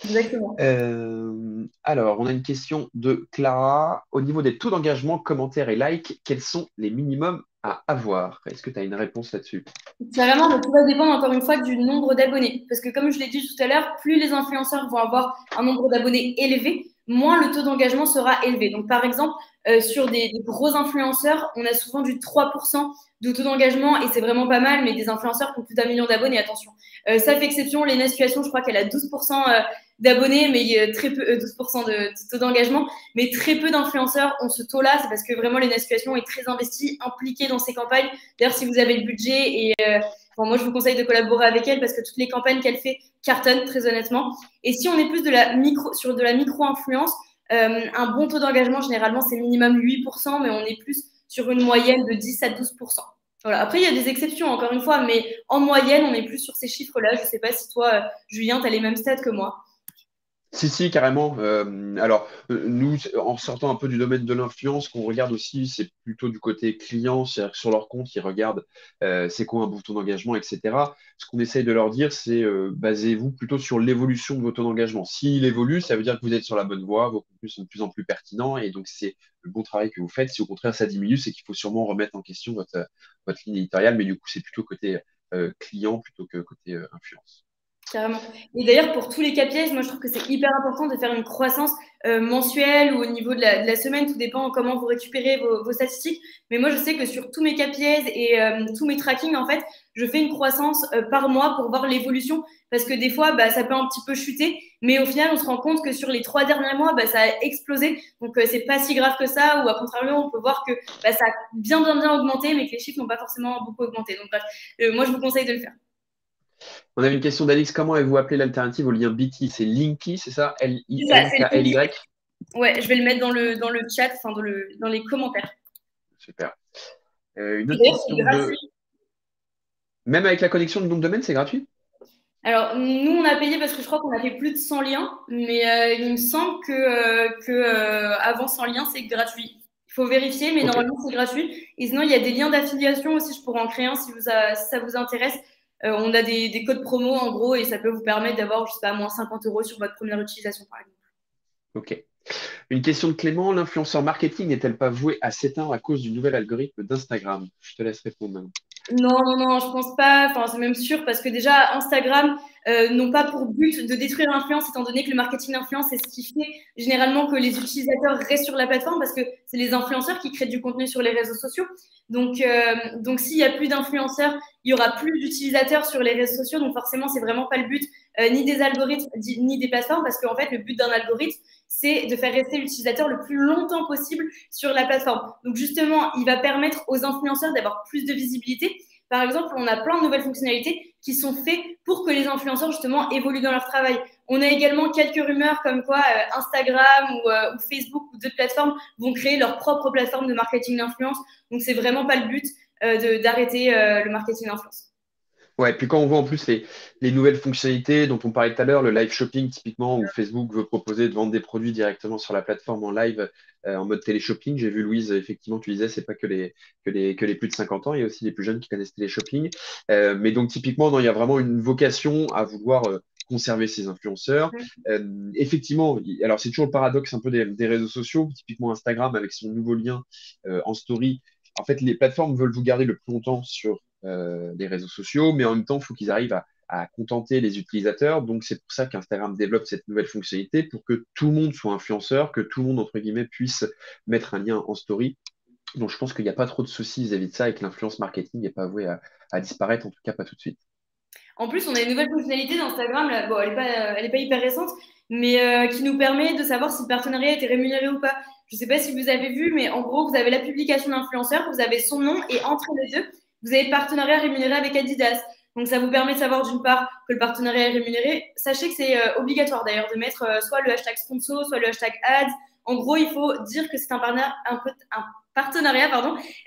Exactement. Alors, on a une question de Clara. Au niveau des taux d'engagement, commentaires et likes, quels sont les minimums à avoir? Est-ce que tu as une réponse là-dessus? Carrément, mais tout va dépendre encore une fois du nombre d'abonnés. Parce que comme je l'ai dit tout à l'heure, plus les influenceurs vont avoir un nombre d'abonnés élevé, moins le taux d'engagement sera élevé. Donc par exemple, sur des gros influenceurs, on a souvent du 3% de taux d'engagement et c'est vraiment pas mal, mais des influenceurs qui ont plus d'un million d'abonnés, attention. Ça fait exception, Lena Situation, je crois qu'elle a 12% d'abonnés, mais il y a très peu, 12% de taux d'engagement, mais très peu d'influenceurs ont ce taux-là. C'est parce que vraiment Lena Situation est très investie, impliquée dans ses campagnes. D'ailleurs, si vous avez le budget et bon, moi, je vous conseille de collaborer avec elle parce que toutes les campagnes qu'elle fait cartonnent, très honnêtement. Et si on est plus sur de la micro-influence, un bon taux d'engagement, généralement, c'est minimum 8%, mais on est plus sur une moyenne de 10 à 12%. Voilà. Après, il y a des exceptions, encore une fois, mais en moyenne, on est plus sur ces chiffres-là. Je ne sais pas si toi, Julien, tu as les mêmes stats que moi. Si, si, carrément. Nous, en sortant un peu du domaine de l'influence, qu'on regarde aussi, c'est plutôt du côté client, c'est-à-dire que sur leur compte, ils regardent c'est quoi un bouton d'engagement, etc. Ce qu'on essaye de leur dire, c'est basez-vous plutôt sur l'évolution de votre taux d'engagement. S'il évolue, ça veut dire que vous êtes sur la bonne voie, vos contenus sont de plus en plus pertinents, et donc c'est le bon travail que vous faites. Si au contraire ça diminue, c'est qu'il faut sûrement remettre en question votre ligne éditoriale, mais du coup, c'est plutôt côté client plutôt que côté influence. Carrément. Et d'ailleurs, pour tous les KPIs, moi, je trouve que c'est hyper important de faire une croissance mensuelle ou au niveau de la semaine. Tout dépend comment vous récupérez vos statistiques. Mais moi, je sais que sur tous mes KPIs et tous mes trackings, en fait, je fais une croissance par mois pour voir l'évolution. Parce que des fois, bah, ça peut un petit peu chuter. Mais au final, on se rend compte que sur les 3 derniers mois, bah, ça a explosé. Donc, c'est pas si grave que ça. Ou à contrario, on peut voir que bah, ça a bien augmenté, mais que les chiffres n'ont pas forcément beaucoup augmenté. Donc, bref, moi, je vous conseille de le faire. On avait une question d'Alix. Comment avez-vous appelé l'alternative au lien Bity? C'est Linky, c'est ça? C'est ça, c'est le Linky? Ouais, je vais le mettre dans le chat, enfin dans les commentaires. Super. Une Et autre d'ailleurs, c'est question gratuit. de. Même avec la connexion de nom de domaine, c'est gratuit? Alors, nous, on a payé parce que je crois qu'on a fait plus de 100 liens, mais il me semble que avant 100 liens, c'est gratuit. Il faut vérifier, mais Ok. normalement, c'est gratuit. Et sinon, il y a des liens d'affiliation aussi, je pourrais en créer un si ça vous intéresse. On a des codes promo, en gros, et ça peut vous permettre d'avoir, je sais pas, moins 50 euros sur votre première utilisation, par exemple. Ok. Une question de Clément. L'influenceur marketing n'est-elle pas vouée à s'éteindre à cause du nouvel algorithme d'Instagram? Je te laisse répondre maintenant. Non, je pense pas. Enfin, c'est même sûr parce que déjà, Instagram n'ont pas pour but de détruire l'influence, étant donné que le marketing d'influence, c'est ce qui fait généralement que les utilisateurs restent sur la plateforme parce que c'est les influenceurs qui créent du contenu sur les réseaux sociaux. Donc s'il y a plus d'influenceurs, il y aura plus d'utilisateurs sur les réseaux sociaux. Donc forcément, c'est vraiment pas le but ni des algorithmes ni des plateformes parce qu'en fait, le but d'un algorithme, c'est de faire rester l'utilisateur le plus longtemps possible sur la plateforme. Donc justement, il va permettre aux influenceurs d'avoir plus de visibilité. Par exemple, on a plein de nouvelles fonctionnalités qui sont faites pour que les influenceurs, justement, évoluent dans leur travail. On a également quelques rumeurs comme quoi Instagram ou Facebook ou d'autres plateformes vont créer leur propre plateforme de marketing d'influence. Donc, c'est vraiment pas le but d'arrêter le marketing d'influence. Ouais, puis quand on voit en plus les nouvelles fonctionnalités dont on parlait tout à l'heure, le live shopping typiquement, où Facebook veut proposer de vendre des produits directement sur la plateforme en live, en mode télé-shopping. J'ai vu Louise, effectivement, tu disais, c'est pas que les plus de 50 ans, il y a aussi les plus jeunes qui connaissent télé-shopping. Mais donc typiquement, non, il y a vraiment une vocation à vouloir conserver ces influenceurs. Effectivement, alors c'est toujours le paradoxe un peu des réseaux sociaux, typiquement Instagram avec son nouveau lien en story. En fait, les plateformes veulent vous garder le plus longtemps sur les réseaux sociaux, mais en même temps, il faut qu'ils arrivent à contenter les utilisateurs. Donc, c'est pour ça qu'Instagram développe cette nouvelle fonctionnalité pour que tout le monde soit influenceur, que tout le monde, entre guillemets, puisse mettre un lien en story. Donc, je pense qu'il n'y a pas trop de soucis vis-à-vis de ça et que l'influence marketing n'est pas vouée à disparaître, en tout cas pas tout de suite. En plus, on a une nouvelle fonctionnalité d'Instagram, là. Bon, elle est pas hyper récente, mais qui nous permet de savoir si le partenariat a été rémunéré ou pas. Je ne sais pas si vous avez vu, mais en gros, vous avez la publication d'influenceur, vous avez son nom, et entre les deux, vous avez le partenariat rémunéré avec Adidas. Donc, ça vous permet de savoir d'une part que le partenariat est rémunéré. Sachez que c'est obligatoire d'ailleurs de mettre soit le hashtag sponsor, soit le hashtag ads. En gros, il faut dire que c'est un partenariat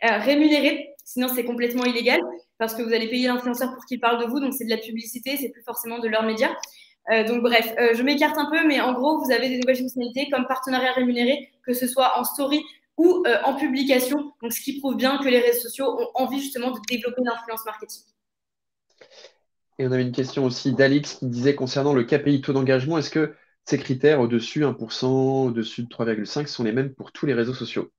rémunéré, sinon c'est complètement illégal parce que vous allez payer l'influenceur pour qu'il parle de vous, donc c'est de la publicité, c'est plus forcément de leurs médias. Donc bref, je m'écarte un peu, mais en gros, vous avez des nouvelles fonctionnalités comme partenariat rémunéré, que ce soit en story ou en publication, donc ce qui prouve bien que les réseaux sociaux ont envie justement de développer l'influence marketing. Et on avait une question aussi d'Alix qui disait concernant le KPI taux d'engagement, est-ce que ces critères au-dessus 1%, au-dessus de 3,5 sont les mêmes pour tous les réseaux sociaux?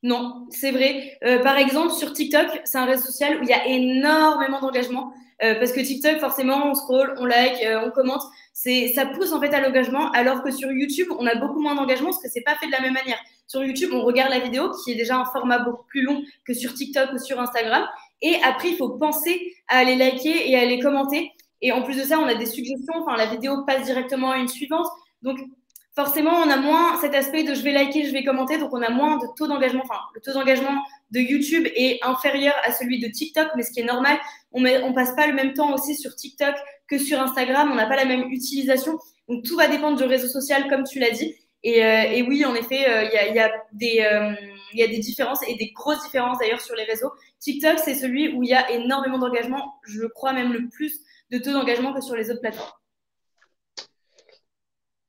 Non, c'est vrai. Par exemple, sur TikTok, c'est un réseau social où il y a énormément d'engagement. Parce que TikTok, forcément, on scroll, on like, on commente. Ça pousse en fait à l'engagement, alors que sur YouTube, on a beaucoup moins d'engagement parce que c'est pas fait de la même manière. Sur YouTube, on regarde la vidéo qui est déjà un format beaucoup plus long que sur TikTok ou sur Instagram. Et après, il faut penser à aller liker et à aller commenter. Et en plus de ça, on a des suggestions. Enfin, la vidéo passe directement à une suivante. Donc, forcément, on a moins cet aspect de je vais liker, je vais commenter, donc on a moins de taux d'engagement. Enfin, le taux d'engagement de YouTube est inférieur à celui de TikTok, mais ce qui est normal, on passe pas le même temps aussi sur TikTok que sur Instagram, on n'a pas la même utilisation. Donc tout va dépendre du réseau social, comme tu l'as dit. Et oui, en effet, il y a des différences et des grosses différences d'ailleurs sur les réseaux. TikTok, c'est celui où il y a énormément d'engagement, je crois même le plus de taux d'engagement que sur les autres plateformes.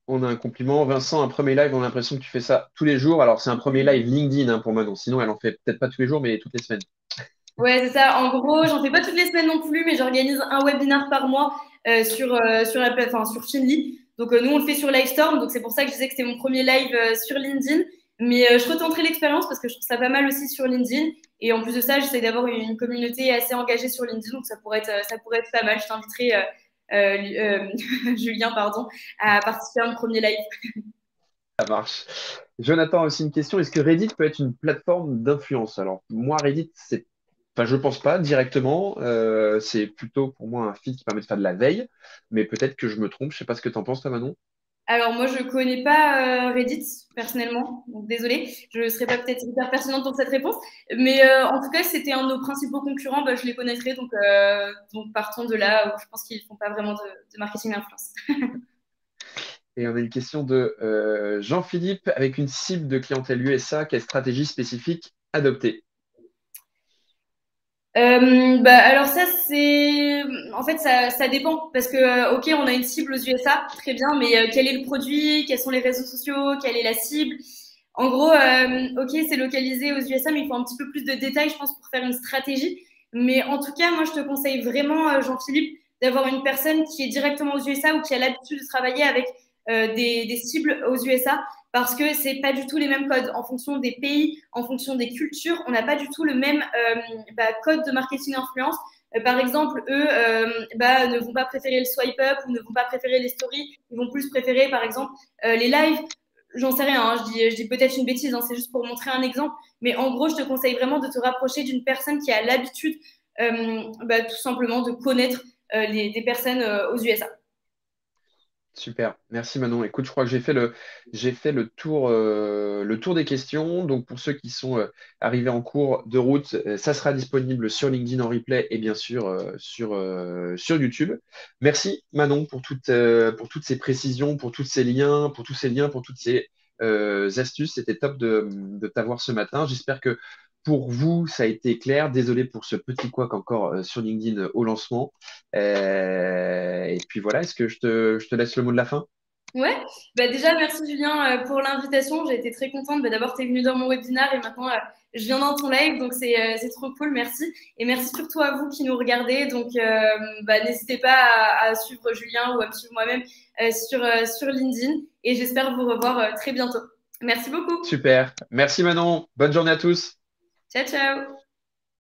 On a un compliment. Vincent, un premier live, on a l'impression que tu fais ça tous les jours. Alors, c'est un premier live LinkedIn hein, pour Manon. Sinon, elle en fait peut-être pas tous les jours, mais toutes les semaines. Ouais, c'est ça. En gros, j'en fais pas toutes les semaines non plus, mais j'organise un webinar par mois sur la plateforme, sur Finly. Donc, nous, on le fait sur Livestorm. Donc, c'est pour ça que je disais que c'était mon premier live sur LinkedIn. Mais je retenterai l'expérience parce que je trouve ça pas mal aussi sur LinkedIn. Et en plus de ça, j'essaie d'avoir une communauté assez engagée sur LinkedIn. Donc, ça pourrait être pas mal. Je t'inviterai, Julien, pardon, à participer à mon premier live. Ça marche. Jonathan a aussi une question. Est-ce que Reddit peut être une plateforme d'influence? Alors, moi, Reddit, enfin, je pense pas directement. C'est plutôt pour moi un feed qui permet de faire de la veille. Mais peut-être que je me trompe. Je sais pas ce que tu en penses, toi, Manon. Alors moi, je connais pas Reddit personnellement, donc désolée, je ne serai pas peut-être hyper pertinente pour cette réponse, mais en tout cas, c'était un de nos principaux concurrents, bah, je les connaîtrais, donc partons de là où je pense qu'ils font pas vraiment de marketing d'influence. Et on a une question de Jean-Philippe avec une cible de clientèle USA. Quelle stratégie spécifique adopter? Alors ça c'est en fait ça dépend parce que ok on a une cible aux USA très bien mais quel est le produit, quels sont les réseaux sociaux, quelle est la cible, en gros ok c'est localisé aux USA mais il faut un petit peu plus de détails je pense pour faire une stratégie, mais en tout cas moi je te conseille vraiment Jean-Philippe d'avoir une personne qui est directement aux USA ou qui a l'habitude de travailler avec des cibles aux USA parce que c'est pas du tout les mêmes codes en fonction des pays, en fonction des cultures. On n'a pas du tout le même code de marketing influence. Par exemple, eux ne vont pas préférer le swipe up ou ne vont pas préférer les stories. Ils vont plus préférer, par exemple, les lives. J'en sais rien, hein, je dis peut-être une bêtise, hein, c'est juste pour montrer un exemple. Mais en gros, je te conseille vraiment de te rapprocher d'une personne qui a l'habitude tout simplement de connaître des personnes aux USA. Super, merci Manon. Écoute, je crois que j'ai fait le tour des questions. Donc pour ceux qui sont arrivés en cours de route, ça sera disponible sur LinkedIn en replay et bien sûr sur YouTube. Merci Manon pour toutes ces précisions, pour tous ces liens, pour tous ces liens, pour toutes ces astuces. C'était top de t'avoir ce matin. J'espère que pour vous, ça a été clair. Désolé pour ce petit couac encore sur LinkedIn au lancement. Et puis voilà, est-ce que je te laisse le mot de la fin? Ouais, bah déjà merci Julien pour l'invitation. J'ai été très contente. Bah, d'abord, tu es venu dans mon webinaire et maintenant je viens dans ton live, donc c'est trop cool, merci. Et merci surtout à vous qui nous regardez. Donc bah, n'hésitez pas à suivre Julien ou à me suivre moi-même sur LinkedIn et j'espère vous revoir très bientôt. Merci beaucoup. Super. Merci Manon. Bonne journée à tous. Ciao, ciao.